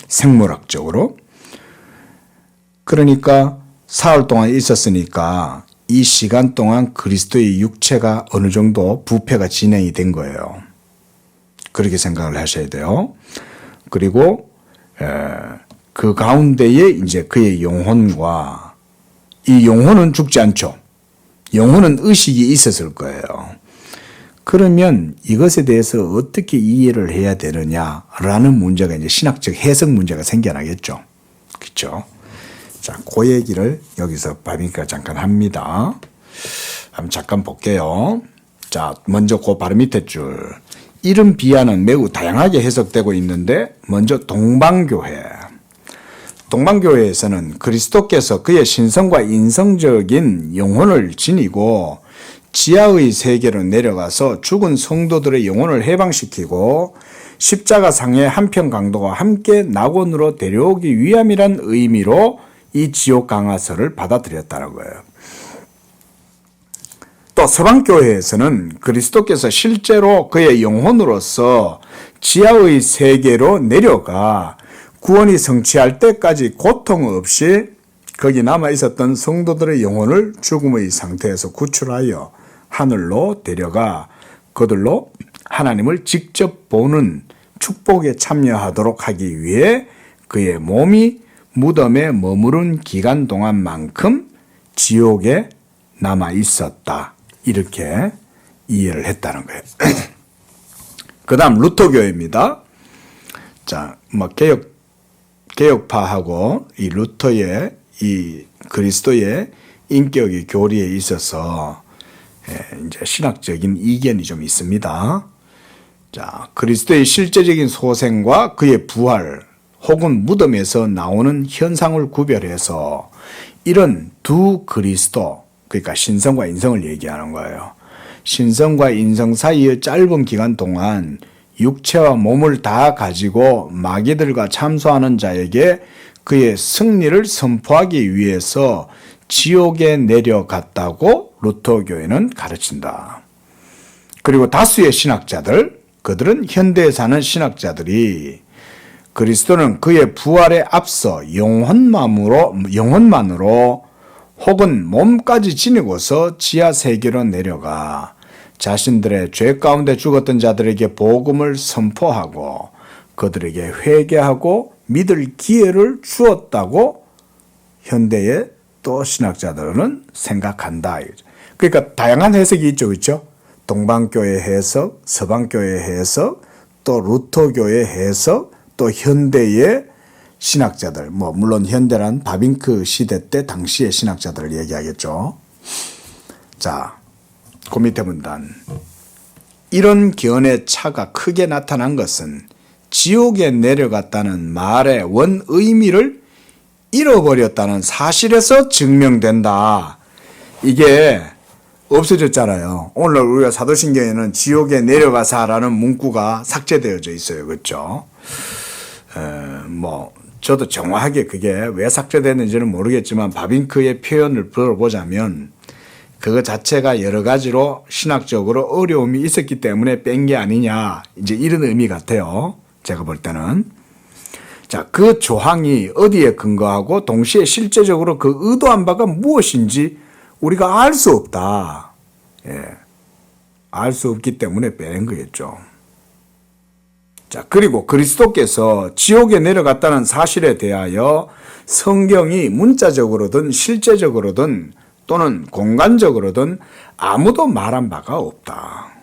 생물학적으로. 그러니까 사흘 동안 있었으니까 이 시간 동안 그리스도의 육체가 어느 정도 부패가 진행이 된 거예요. 그렇게 생각을 하셔야 돼요. 그리고 그 가운데에 이제 그의 영혼과 이 영혼은 죽지 않죠. 영혼은 의식이 있었을 거예요. 그러면 이것에 대해서 어떻게 이해를 해야 되느냐라는 문제가 이제 신학적 해석 문제가 생겨나겠죠. 그렇죠? 자, 그 얘기를 여기서 바비니까 잠깐 합니다. 한번 잠깐 볼게요. 자, 먼저 그 바로 밑에 줄. 이런 비하는 매우 다양하게 해석되고 있는데 먼저 동방교회. 동방교회에서는 그리스도께서 그의 신성과 인성적인 영혼을 지니고 지하의 세계로 내려가서 죽은 성도들의 영혼을 해방시키고 십자가 상의 한편 강도와 함께 낙원으로 데려오기 위함이란 의미로 이 지옥 강화서를 받아들였다는 거예요. 또 서방교회에서는 그리스도께서 실제로 그의 영혼으로서 지하의 세계로 내려가 구원이 성취할 때까지 고통 없이 거기 남아 있었던 성도들의 영혼을 죽음의 상태에서 구출하여 하늘로 데려가 그들로 하나님을 직접 보는 축복에 참여하도록 하기 위해 그의 몸이 무덤에 머무른 기간 동안만큼 지옥에 남아 있었다. 이렇게 이해를 했다는 거예요. 그 다음 루터교회입니다. 자, 개혁파하고 이 루터의 이 그리스도의 인격의 교리에 있어서 이제 신학적인 이견이 좀 있습니다. 자, 그리스도의 실제적인 소생과 그의 부활 혹은 무덤에서 나오는 현상을 구별해서 이런 두 그리스도, 그러니까 신성과 인성을 얘기하는 거예요. 신성과 인성 사이의 짧은 기간 동안 육체와 몸을 다 가지고 마귀들과 참소하는 자에게 그의 승리를 선포하기 위해서 지옥에 내려갔다고 루터교회는 가르친다. 그리고 다수의 신학자들, 그들은 현대에 사는 신학자들이 그리스도는 그의 부활에 앞서 영혼만으로 혹은 몸까지 지니고서 지하 세계로 내려가 자신들의 죄 가운데 죽었던 자들에게 복음을 선포하고 그들에게 회개하고 믿을 기회를 주었다고 현대의 또 신학자들은 생각한다. 그러니까 다양한 해석이 있죠, 그렇죠? 동방교회 해석, 서방교회 해석, 또 루터교회 해석, 또 현대의 신학자들, 물론 현대란 바빙크 시대 때 당시의 신학자들을 얘기하겠죠. 자, 그 밑에 문단. 이런 견해 차가 크게 나타난 것은 지옥에 내려갔다는 말의 원 의미를 잃어버렸다는 사실에서 증명된다. 이게 없어졌잖아요. 오늘 우리가 사도신경에는 지옥에 내려가사라는 문구가 삭제되어져 있어요. 그렇죠? 저도 정확하게 그게 왜 삭제됐는지는 모르겠지만 바빙크의 표현을 들어보자면 그거 자체가 여러 가지로 신학적으로 어려움이 있었기 때문에 뺀 게 아니냐, 이제 이런 의미 같아요. 제가 볼 때는. 자, 그 조항이 어디에 근거하고 동시에 실제적으로 그 의도한 바가 무엇인지 우리가 알 수 없다. 알 수 없기 때문에 빼낸 거겠죠. 자, 그리고 그리스도께서 지옥에 내려갔다는 사실에 대하여 성경이 문자적으로든 실제적으로든 또는 공간적으로든 아무도 말한 바가 없다.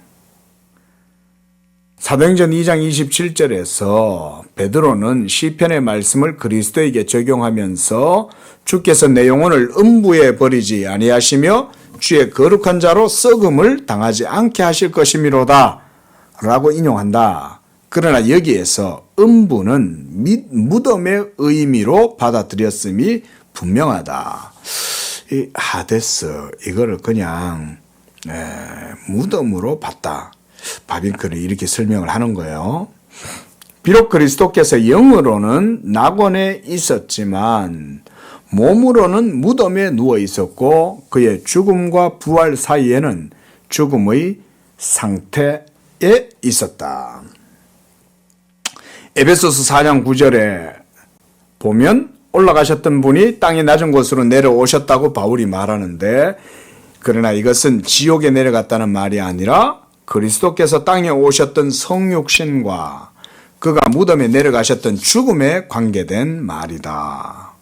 사도행전 2장 27절에서 베드로는 시편의 말씀을 그리스도에게 적용하면서 주께서 내 영혼을 음부에 버리지 아니하시며 주의 거룩한 자로 썩음을 당하지 않게 하실 것이미로다 라고 인용한다. 그러나 여기에서 음부는 무덤의 의미로 받아들였음이 분명하다. 이 하데스, 이거를 그냥 무덤으로 봤다. 바빙크는 이렇게 설명을 하는 거예요. 비록 그리스도께서 영으로는 낙원에 있었지만 몸으로는 무덤에 누워 있었고 그의 죽음과 부활 사이에는 죽음의 상태에 있었다. 에베소서 4장 9절에 보면 올라가셨던 분이 땅의 낮은 곳으로 내려오셨다고 바울이 말하는데, 그러나 이것은 지옥에 내려갔다는 말이 아니라 그리스도께서 땅에 오셨던 성육신과 그가 무덤에 내려가셨던 죽음에 관계된 말이다.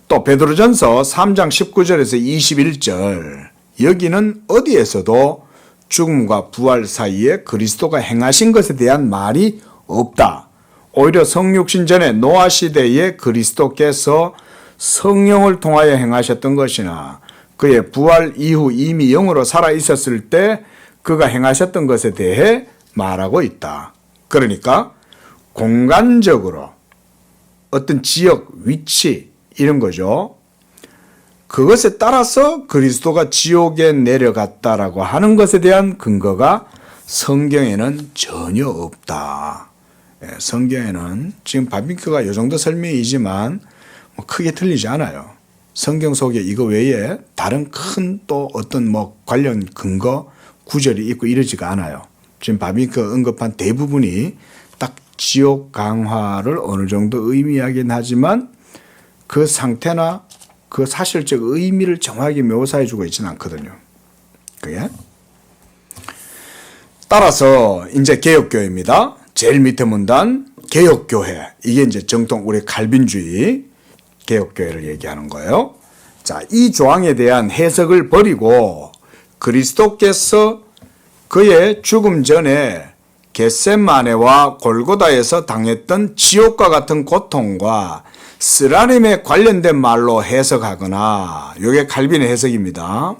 또 베드로전서 3장 19절에서 21절, 여기는 어디에서도 죽음과 부활 사이에 그리스도가 행하신 것에 대한 말이 없다. 오히려 성육신 전에 노아 시대에 그리스도께서 성령을 통하여 행하셨던 것이나 그의 부활 이후 이미 영으로 살아 있었을 때 그가 행하셨던 것에 대해 말하고 있다. 그러니까 공간적으로 어떤 지역, 위치 이런 거죠. 그것에 따라서 그리스도가 지옥에 내려갔다라고 하는 것에 대한 근거가 성경에는 전혀 없다. 성경에는 지금 바빙크가 이 정도 설명이지만 크게 틀리지 않아요. 성경 속에 이거 외에 다른 큰 또 어떤 관련 근거 구절이 있고 이러지가 않아요. 지금 바빙크가 언급한 대부분이 딱 지옥 강화를 어느 정도 의미하긴 하지만 그 상태나 그 사실적 의미를 정확하게 묘사해 주고 있지는 않거든요. 그게? 따라서 이제 개혁교회입니다. 제일 밑에 문단 개혁교회. 이게 이제 정통 우리 칼빈주의 개혁교회를 얘기하는 거예요. 자, 이 조항에 대한 해석을 버리고 그리스도께서 그의 죽음 전에 겟세마네와 골고다에서 당했던 지옥과 같은 고통과 쓰라림에 관련된 말로 해석하거나, 이게 칼빈의 해석입니다.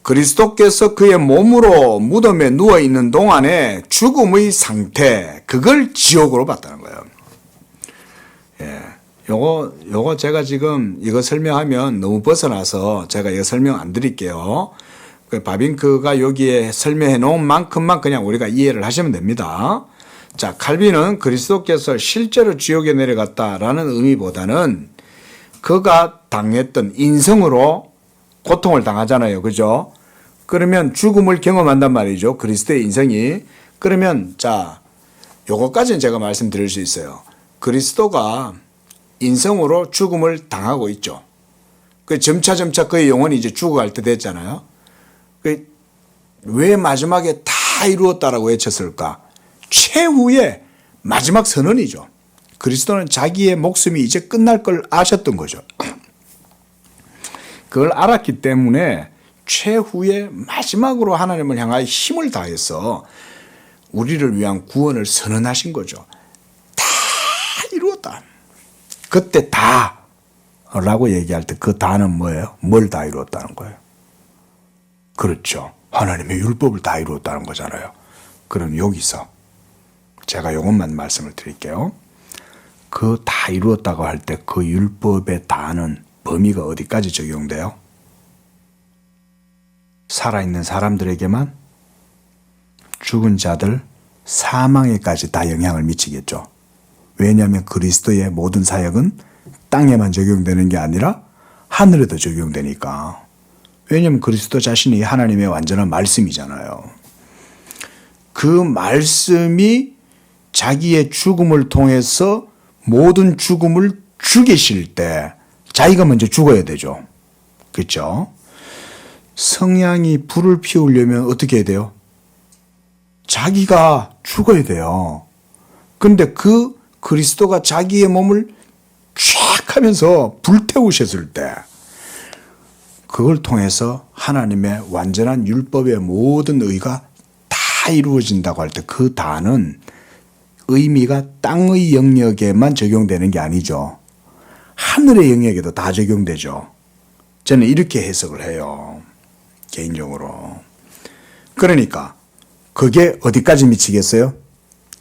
그리스도께서 그의 몸으로 무덤에 누워 있는 동안에 죽음의 상태, 그걸 지옥으로 봤다는 거예요. 요거 제가 지금 이거 설명하면 너무 벗어나서 제가 이거 설명 안 드릴게요. 바빙크가 여기에 설명해 놓은 만큼만 그냥 우리가 이해를 하시면 됩니다. 자, 칼빈은 그리스도께서 실제로 지옥에 내려갔다라는 의미보다는 그가 당했던 인성으로 고통을 당하잖아요. 그죠? 그러면 죽음을 경험한단 말이죠. 그리스도의 인성이. 그러면 자, 요거까지는 제가 말씀드릴 수 있어요. 그리스도가 인성으로 죽음을 당하고 있죠. 그 점차 그의 영혼이 이제 죽어갈 때 됐잖아요. 왜 마지막에 다 이루었다라고 외쳤을까? 최후의 마지막 선언이죠. 그리스도는 자기의 목숨이 이제 끝날 걸 아셨던 거죠. 그걸 알았기 때문에 최후의 마지막으로 하나님을 향하여 힘을 다해서 우리를 위한 구원을 선언하신 거죠. 다 이루었다. 그때 다 라고 얘기할 때 그 다는 뭐예요? 뭘 다 이루었다는 거예요? 그렇죠. 하나님의 율법을 다 이루었다는 거잖아요. 그럼 여기서 제가 이것만 말씀을 드릴게요. 그 다 이루었다고 할 때 그 율법의 다는 범위가 어디까지 적용돼요? 살아있는 사람들에게만? 죽은 자들 사망에까지 다 영향을 미치겠죠. 왜냐하면 그리스도의 모든 사역은 땅에만 적용되는 게 아니라 하늘에도 적용되니까. 왜냐하면 그리스도 자신이 하나님의 완전한 말씀이잖아요. 그 말씀이 자기의 죽음을 통해서 모든 죽음을 죽이실 때 자기가 먼저 죽어야 되죠. 그렇죠? 성냥이 불을 피우려면 어떻게 해야 돼요? 자기가 죽어야 돼요. 근데 그 그리스도가 자기의 몸을 쫙 하면서 불태우셨을 때 그걸 통해서 하나님의 완전한 율법의 모든 의가 다 이루어진다고 할 때 그 다는 의미가 땅의 영역에만 적용되는 게 아니죠. 하늘의 영역에도 다 적용되죠. 저는 이렇게 해석을 해요. 개인적으로. 그러니까 그게 어디까지 미치겠어요?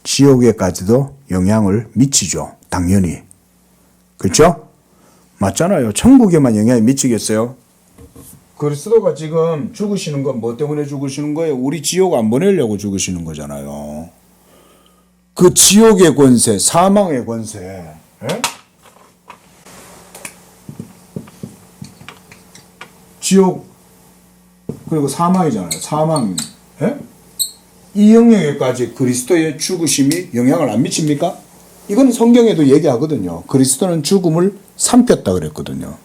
지옥에까지도 영향을 미치죠. 당연히. 그렇죠? 맞잖아요. 천국에만 영향이 미치겠어요? 그리스도가 지금 죽으시는 건 뭐 때문에 죽으시는 거예요? 우리 지옥 안 보내려고 죽으시는 거잖아요. 그 지옥의 권세, 사망의 권세. 에? 지옥 그리고 사망이잖아요. 사망. 에? 이 영역에까지 그리스도의 죽으심이 영향을 안 미칩니까? 이거는 성경에도 얘기하거든요. 그리스도는 죽음을 삼켰다 그랬거든요.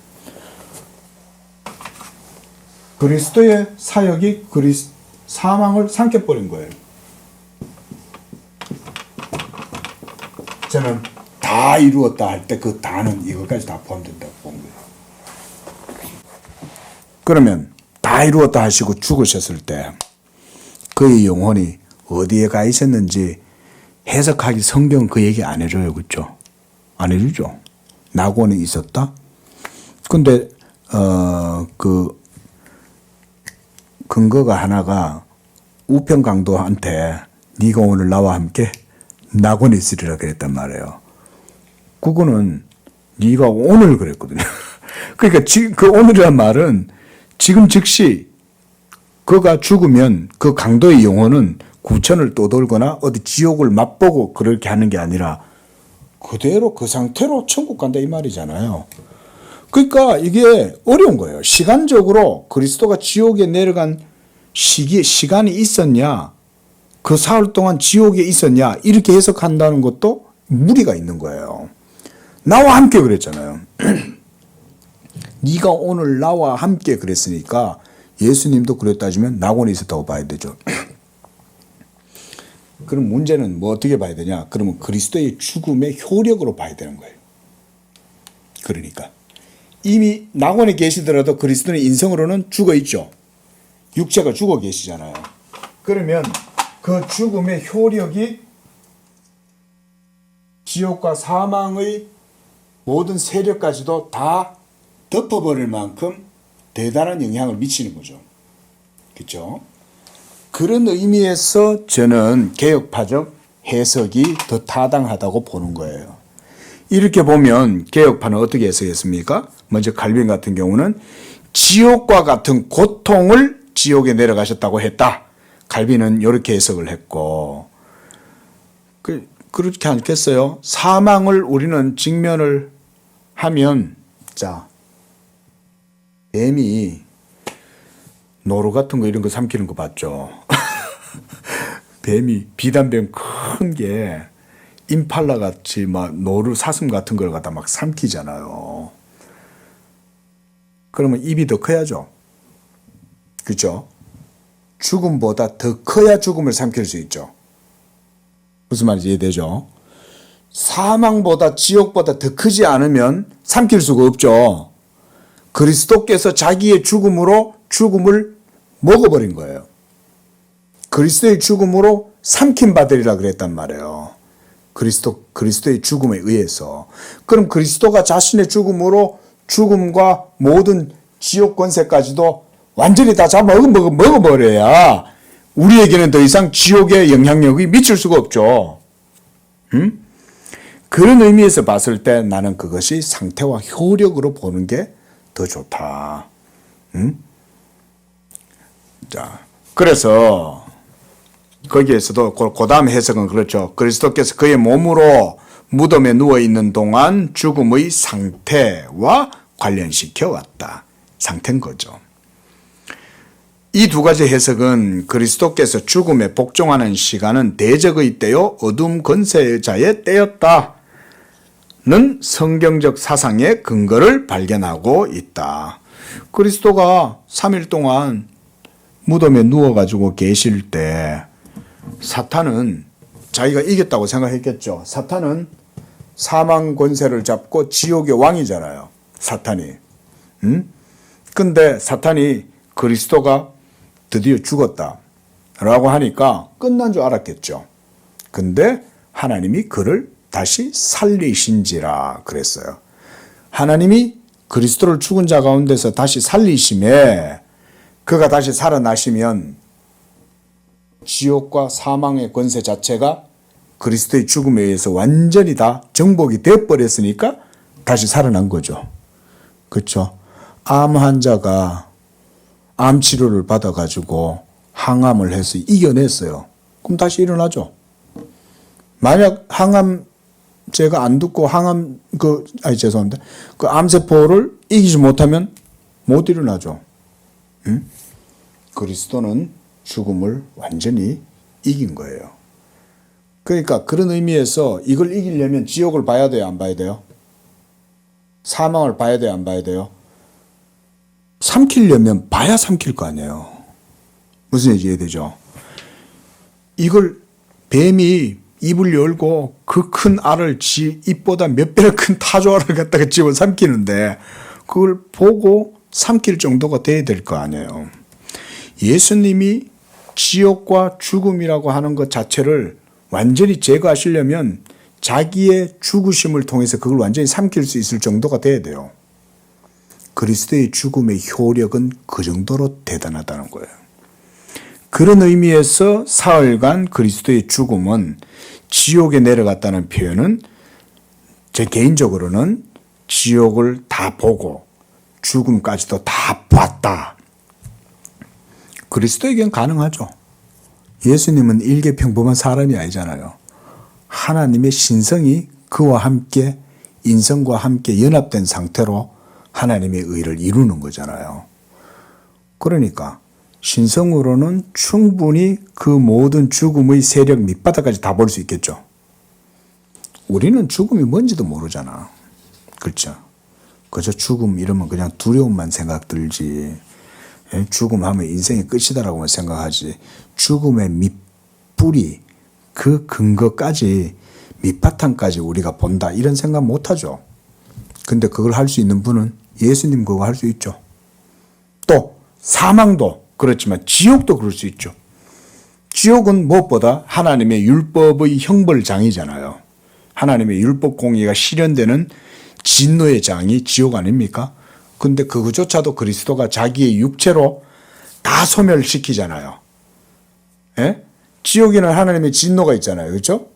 그리스도의 사역이 사망을 삼켜버린 거예요. 저는 다 이루었다 할 때 그 다는 이것까지 다 포함된다고 본 거예요. 그러면 다 이루었다 하시고 죽으셨을 때 그의 영혼이 어디에 가 있었는지 해석하기 성경 그 얘기 안 해줘요. 그렇죠? 안 해주죠. 낙원에 있었다? 근데 그 근거가 하나가 우편강도한테 네가 오늘 나와 함께 낙원에 있으리라 그랬단 말이에요. 그거는 네가 오늘 그랬거든요. 그러니까 지금 그 오늘이란 말은 지금 즉시 그가 죽으면 그 강도의 영혼은 구천을 떠돌거나 어디 지옥을 맛보고 그렇게 하는 게 아니라 그대로 그 상태로 천국 간다 이 말이잖아요. 그러니까 이게 어려운 거예요. 시간적으로 그리스도가 지옥에 내려간 시간이 있었냐, 그 사흘 동안 지옥에 있었냐 이렇게 해석한다는 것도 무리가 있는 거예요. 나와 함께 그랬잖아요. 네가 오늘 나와 함께 그랬으니까 예수님도 그랬다지면 낙원에 있었다고 봐야 되죠. 그럼 문제는 뭐 어떻게 봐야 되냐? 그러면 그리스도의 죽음의 효력으로 봐야 되는 거예요. 그러니까 이미 낙원에 계시더라도 그리스도는 인성으로는 죽어 있죠. 육체가 죽어 계시잖아요. 그러면 그 죽음의 효력이 지옥과 사망의 모든 세력까지도 다 덮어버릴 만큼 대단한 영향을 미치는 거죠. 그렇죠? 그런 의미에서 저는 개혁파적 해석이 더 타당하다고 보는 거예요. 이렇게 보면 개혁파는 어떻게 해석했습니까? 먼저 칼빈 같은 경우는 지옥과 같은 고통을 지옥에 내려가셨다고 했다. 칼빈은 이렇게 해석을 했고, 그렇게 않겠어요? 사망을 우리는 직면을 하면, 자, 뱀이 노루 같은 거 이런 거 삼키는 거 봤죠? 뱀이 비단뱀 큰 게 임팔라 같이 막 노루 사슴 같은 걸 갖다 막 삼키잖아요. 그러면 입이 더 커야죠. 그죠? 죽음보다 더 커야 죽음을 삼킬 수 있죠. 무슨 말인지 이해되죠? 사망보다 지옥보다 더 크지 않으면 삼킬 수가 없죠. 그리스도께서 자기의 죽음으로 죽음을 먹어버린 거예요. 그리스도의 죽음으로 삼킴 받으리라 그랬단 말이에요. 그리스도의 죽음에 의해서. 그럼 그리스도가 자신의 죽음으로 죽음과 모든 지옥 권세까지도 완전히 다 먹어버려야 우리에게는 더 이상 지옥의 영향력이 미칠 수가 없죠. 그런 의미에서 봤을 때 나는 그것이 상태와 효력으로 보는 게 더 좋다. 자, 그래서 거기에서도 그 다음 해석은 그렇죠. 그리스도께서 그의 몸으로 무덤에 누워있는 동안 죽음의 상태와 관련시켜 왔다. 상태인 거죠. 이 두 가지 해석은 그리스도께서 죽음에 복종하는 시간은 대적의 때요 어둠 권세자의 때였다는 성경적 사상의 근거를 발견하고 있다. 그리스도가 3일 동안 무덤에 누워가지고 계실 때 사탄은 자기가 이겼다고 생각했겠죠. 사탄은 사망 권세를 잡고 지옥의 왕이잖아요. 사탄이. 근데 사탄이 그리스도가 드디어 죽었다라고 하니까 끝난 줄 알았겠죠. 근데 하나님이 그를 다시 살리신지라 그랬어요. 하나님이 그리스도를 죽은 자 가운데서 다시 살리심에 그가 다시 살아나시면 지옥과 사망의 권세 자체가 그리스도의 죽음에 의해서 완전히 다 정복이 되어버렸으니까 다시 살아난 거죠. 그렇죠? 암 환자가 암 치료를 받아가지고 항암을 해서 이겨냈어요. 그럼 다시 일어나죠. 만약 항암제가 안 듣고 죄송합니다. 그 암세포를 이기지 못하면 못 일어나죠. 그리스도는 죽음을 완전히 이긴 거예요. 그러니까 그런 의미에서 이걸 이기려면 지옥을 봐야 돼요, 안 봐야 돼요? 사망을 봐야 돼요, 안 봐야 돼요? 삼키려면 봐야 삼킬 거 아니에요. 무슨 얘기 이해되죠? 이걸 뱀이 입을 열고 그 큰 알을 지 입보다 몇 배나 큰 타조알을 갖다가 집어 삼키는데 그걸 보고 삼킬 정도가 돼야 될 거 아니에요. 예수님이 지옥과 죽음이라고 하는 것 자체를 완전히 제거하시려면 자기의 죽으심을 통해서 그걸 완전히 삼킬 수 있을 정도가 돼야 돼요. 그리스도의 죽음의 효력은 그 정도로 대단하다는 거예요. 그런 의미에서 사흘간 그리스도의 죽음은 지옥에 내려갔다는 표현은 제 개인적으로는 지옥을 다 보고 죽음까지도 다 봤다. 그리스도에겐 가능하죠. 예수님은 일개평범한 사람이 아니잖아요. 하나님의 신성이 그와 함께 인성과 함께 연합된 상태로 하나님의 의를 이루는 거잖아요. 그러니까 신성으로는 충분히 그 모든 죽음의 세력 밑바닥까지 다 볼 수 있겠죠. 우리는 죽음이 뭔지도 모르잖아. 그렇죠? 그저 죽음 이러면 그냥 두려움만 생각 들지. 죽음하면 인생의 끝이다라고만 생각하지. 죽음의 밑뿌리, 그 근거까지 밑바탕까지 우리가 본다 이런 생각 못하죠. 근데 그걸 할 수 있는 분은 예수님 그거 할 수 있죠. 또 사망도 그렇지만 지옥도 그럴 수 있죠. 지옥은 무엇보다 하나님의 율법의 형벌장이잖아요. 하나님의 율법 공의가 실현되는 진노의 장이 지옥 아닙니까? 근데 그거조차도 그리스도가 자기의 육체로 다 소멸시키잖아요. 예? 지옥에는 하나님의 진노가 있잖아요. 그렇죠?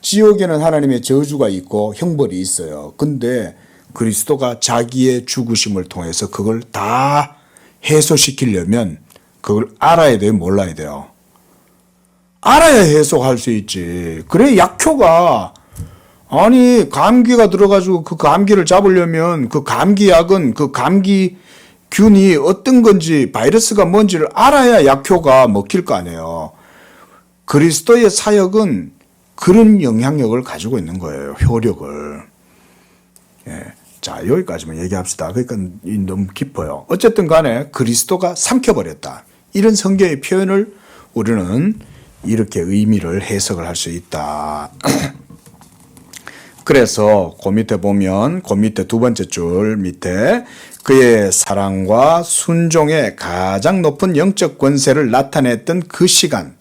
지옥에는 하나님의 저주가 있고 형벌이 있어요. 근데 그리스도가 자기의 죽으심을 통해서 그걸 다 해소시키려면 그걸 알아야 돼요, 몰라야 돼요? 알아야 해소할 수 있지. 그래 약효가 아니 감기가 들어가지고 그 감기를 잡으려면 그 감기약은 그 감기균이 어떤 건지 바이러스가 뭔지를 알아야 약효가 먹힐 거 아니에요. 그리스도의 사역은 그런 영향력을 가지고 있는 거예요. 효력을. 예. 자, 여기까지만 얘기합시다. 그러니까 너무 깊어요. 어쨌든 간에 그리스도가 삼켜버렸다. 이런 성경의 표현을 우리는 이렇게 의미를 해석을 할 수 있다. 그래서 그 밑에 보면 그 밑에 두 번째 줄 밑에 그의 사랑과 순종의 가장 높은 영적 권세를 나타냈던 그 시간,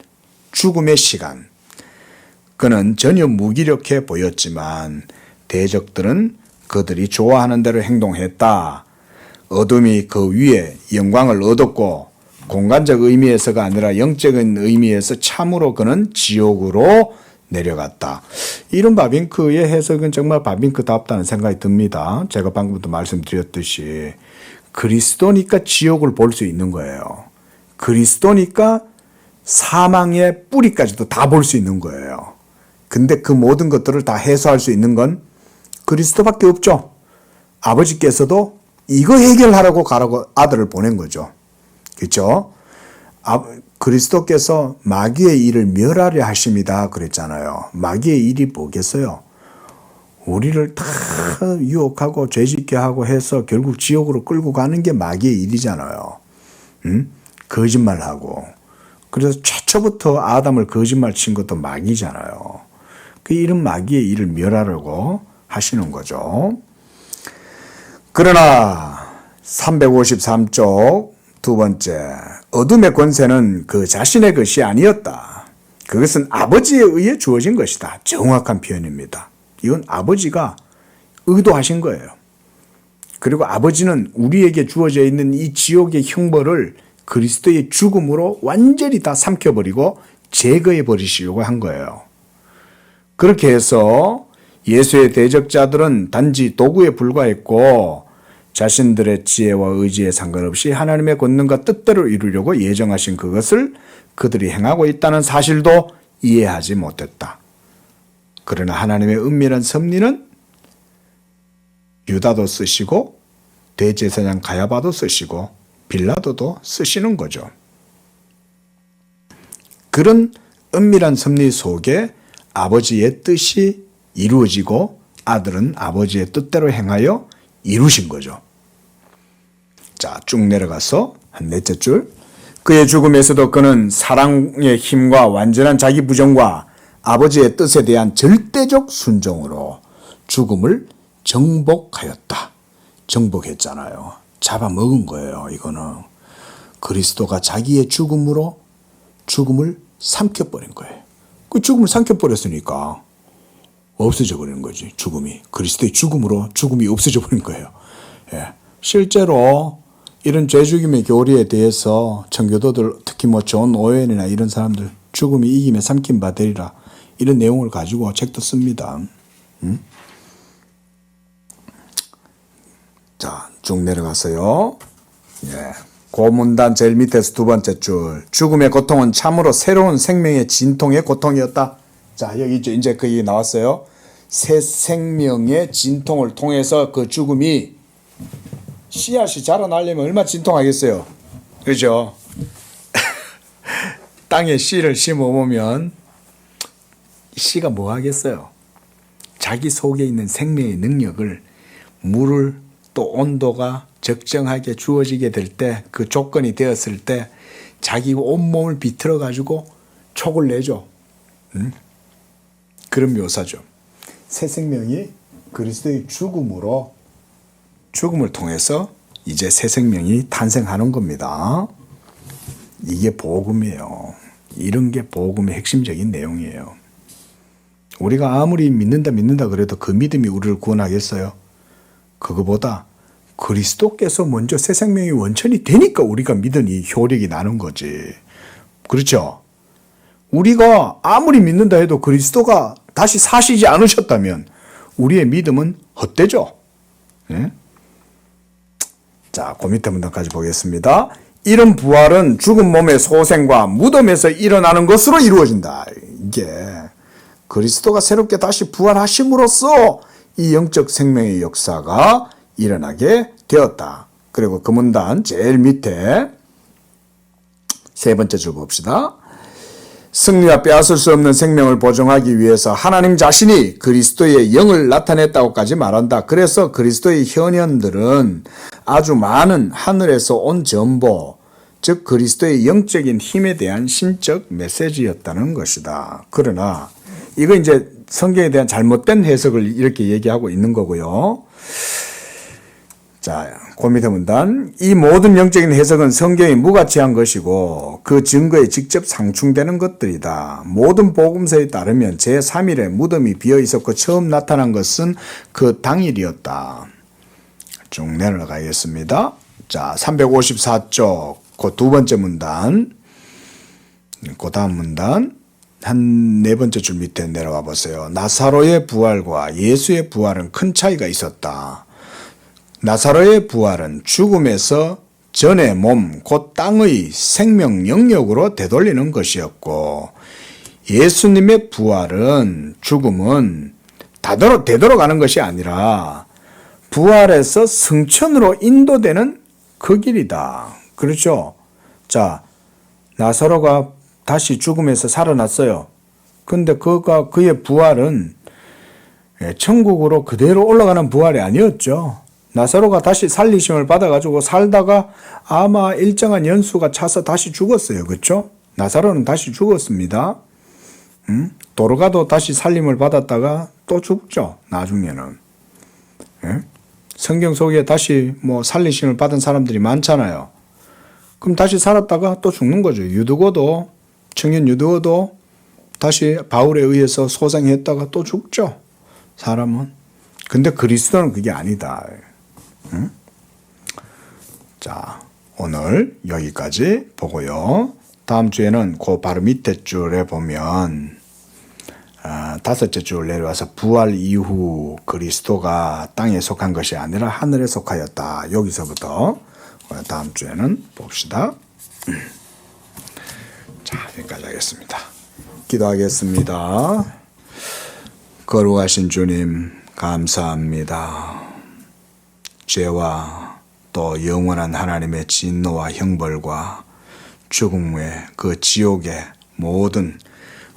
죽음의 시간. 그는 전혀 무기력해 보였지만 대적들은 그들이 좋아하는 대로 행동했다. 어둠이 그 위에 영광을 얻었고 공간적 의미에서가 아니라 영적인 의미에서 참으로 그는 지옥으로 내려갔다. 이런 바빙크의 해석은 정말 바빙크답다는 생각이 듭니다. 제가 방금도 말씀드렸듯이 그리스도니까 지옥을 볼 수 있는 거예요. 그리스도니까 사망의 뿌리까지도 다 볼 수 있는 거예요. 근데 그 모든 것들을 다 해소할 수 있는 건 그리스도밖에 없죠. 아버지께서도 이거 해결하라고 가라고 아들을 보낸 거죠. 그렇죠? 그리스도께서 마귀의 일을 멸하려 하십니다 그랬잖아요. 마귀의 일이 뭐겠어요? 우리를 다 유혹하고 죄짓게 하고 해서 결국 지옥으로 끌고 가는 게 마귀의 일이잖아요. 거짓말하고. 그래서 최초부터 아담을 거짓말 친 것도 마귀잖아요. 그 이런 마귀의 일을 멸하려고 하시는 거죠. 그러나 353쪽 두 번째, 어둠의 권세는 그 자신의 것이 아니었다. 그것은 아버지에 의해 주어진 것이다. 정확한 표현입니다. 이건 아버지가 의도하신 거예요. 그리고 아버지는 우리에게 주어져 있는 이 지옥의 형벌을 그리스도의 죽음으로 완전히 다 삼켜버리고 제거해 버리시려고 한 거예요. 그렇게 해서 예수의 대적자들은 단지 도구에 불과했고 자신들의 지혜와 의지에 상관없이 하나님의 권능과 뜻대로 이루려고 예정하신 그것을 그들이 행하고 있다는 사실도 이해하지 못했다. 그러나 하나님의 은밀한 섭리는 유다도 쓰시고 대제사장 가야바도 쓰시고 빌라도도 쓰시는 거죠. 그런 은밀한 섭리 속에 아버지의 뜻이 이루어지고 아들은 아버지의 뜻대로 행하여 이루신 거죠. 자, 쭉 내려가서 한 넷째 줄. 그의 죽음에서도 그는 사랑의 힘과 완전한 자기 부정과 아버지의 뜻에 대한 절대적 순종으로 죽음을 정복하였다. 정복했잖아요. 잡아먹은 거예요. 이거는 그리스도가 자기의 죽음으로 죽음을 삼켜버린 거예요. 그 죽음을 삼켜버렸으니까 없어져 버리는 거지. 죽음이. 그리스도의 죽음으로 죽음이 없어져 버린 거예요. 예. 실제로 이런 죄 죽임의 교리에 대해서 청교도들, 특히 뭐 존 오웬이나 이런 사람들 죽음이 이김에 삼킨 바 되리라 이런 내용을 가지고 책도 씁니다. 자, 쭉 내려가서요. 예. 고문단 제일 밑에서 두 번째 줄. 죽음의 고통은 참으로 새로운 생명의 진통의 고통이었다. 자, 여기 이제 그 얘기 나왔어요. 새 생명의 진통을 통해서 그 죽음이 씨앗이 자라나려면 얼마나 진통하겠어요. 그죠? 땅에 씨를 심어보면 씨가 뭐 하겠어요? 자기 속에 있는 생명의 능력을 물을 또 온도가 적정하게 주어지게 될 때 그 조건이 되었을 때 자기 온몸을 비틀어 가지고 촉을 내죠. 그런 묘사죠. 새 생명이 그리스도의 죽음을 통해서 이제 새 생명이 탄생하는 겁니다. 이게 복음이에요. 이런 게 복음의 핵심적인 내용이에요. 우리가 아무리 믿는다 그래도 그 믿음이 우리를 구원하겠어요? 그거보다 그리스도께서 먼저 새 생명이 원천이 되니까 우리가 믿은 이 효력이 나는 거지. 그렇죠? 우리가 아무리 믿는다 해도 그리스도가 다시 사시지 않으셨다면 우리의 믿음은 헛되죠. 네? 자, 그 밑에 문단까지 보겠습니다. 이런 부활은 죽은 몸의 소생과 무덤에서 일어나는 것으로 이루어진다. 이게 그리스도가 새롭게 다시 부활하심으로써 이 영적 생명의 역사가 일어나게 되었다. 그리고 그 문단 제일 밑에 세 번째 줄 봅시다. 승리와 빼앗을 수 없는 생명을 보증하기 위해서 하나님 자신이 그리스도의 영을 나타냈다고까지 말한다. 그래서 그리스도의 현현들은 아주 많은 하늘에서 온 전보, 즉 그리스도의 영적인 힘에 대한 신적 메시지였다는 것이다. 그러나 이거 이제 성경에 대한 잘못된 해석을 이렇게 얘기하고 있는 거고요. 자, 그 밑에 문단. 이 모든 영적인 해석은 성경이 무가치한 것이고 그 증거에 직접 상충되는 것들이다. 모든 복음서에 따르면 제3일에 무덤이 비어 있었고 처음 나타난 것은 그 당일이었다. 쭉 내려가겠습니다. 자, 354쪽 그 두 번째 문단, 그 다음 문단 한 네 번째 줄 밑에 내려와 보세요. 나사로의 부활과 예수의 부활은 큰 차이가 있었다. 나사로의 부활은 죽음에서 전의 몸, 곧 땅의 생명 영역으로 되돌리는 것이었고, 예수님의 부활은 죽음은 되돌아가는 것이 아니라 부활에서 승천으로 인도되는 그 길이다. 그렇죠? 자, 나사로가 다시 죽음에서 살아났어요. 근데 그의 부활은 천국으로 그대로 올라가는 부활이 아니었죠. 나사로가 다시 살리심을 받아가지고 살다가 아마 일정한 연수가 차서 다시 죽었어요. 그렇죠? 나사로는 다시 죽었습니다. 도르가도 다시 살림을 받았다가 또 죽죠. 나중에는. 예? 성경 속에 다시 살리심을 받은 사람들이 많잖아요. 그럼 다시 살았다가 또 죽는 거죠. 유두고도, 청년 유두고도 다시 바울에 의해서 소생했다가 또 죽죠. 사람은. 근데 그리스도는 그게 아니다. 응? 자, 오늘 여기까지 보고요. 다음 주에는 그 바로 밑에 줄에 보면 다섯째 줄 내려와서 부활 이후 그리스도가 땅에 속한 것이 아니라 하늘에 속하였다. 여기서부터 다음 주에는 봅시다. 자, 여기까지 하겠습니다. 기도하겠습니다. 거룩하신 주님 감사합니다. 죄와 또 영원한 하나님의 진노와 형벌과 죽음의 그 지옥의 모든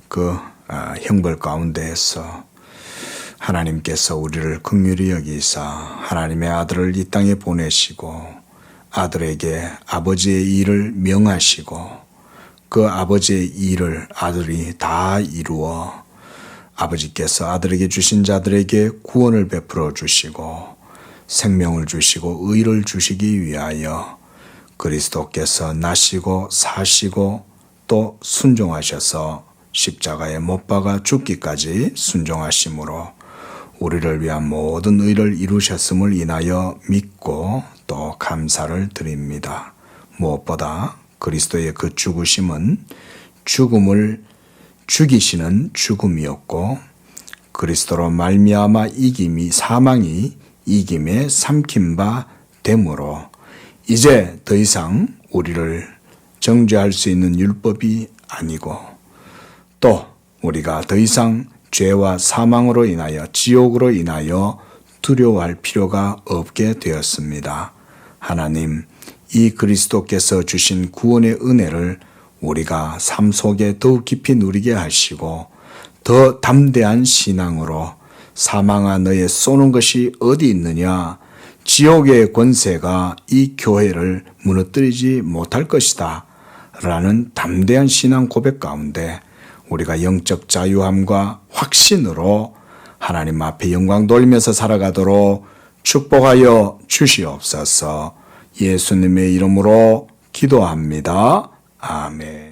그 형벌 가운데에서 하나님께서 우리를 긍휼히 여기사 하나님의 아들을 이 땅에 보내시고 아들에게 아버지의 일을 명하시고 그 아버지의 일을 아들이 다 이루어 아버지께서 아들에게 주신 자들에게 구원을 베풀어 주시고 생명을 주시고 의를 주시기 위하여 그리스도께서 나시고 사시고 또 순종하셔서 십자가에 못 박아 죽기까지 순종하심으로 우리를 위한 모든 의를 이루셨음을 인하여 믿고 또 감사를 드립니다. 무엇보다 그리스도의 그 죽으심은 죽음을 죽이시는 죽음이었고 그리스도로 말미암아 사망이 이김에 삼킨 바 되므로 이제 더 이상 우리를 정죄할 수 있는 율법이 아니고 또 우리가 더 이상 죄와 사망으로 인하여 지옥으로 인하여 두려워할 필요가 없게 되었습니다. 하나님, 이 그리스도께서 주신 구원의 은혜를 우리가 삶 속에 더욱 깊이 누리게 하시고 더 담대한 신앙으로 사망아 너의 쏘는 것이 어디 있느냐, 지옥의 권세가 이 교회를 무너뜨리지 못할 것이다 라는 담대한 신앙 고백 가운데 우리가 영적 자유함과 확신으로 하나님 앞에 영광 돌리면서 살아가도록 축복하여 주시옵소서. 예수님의 이름으로 기도합니다. 아멘.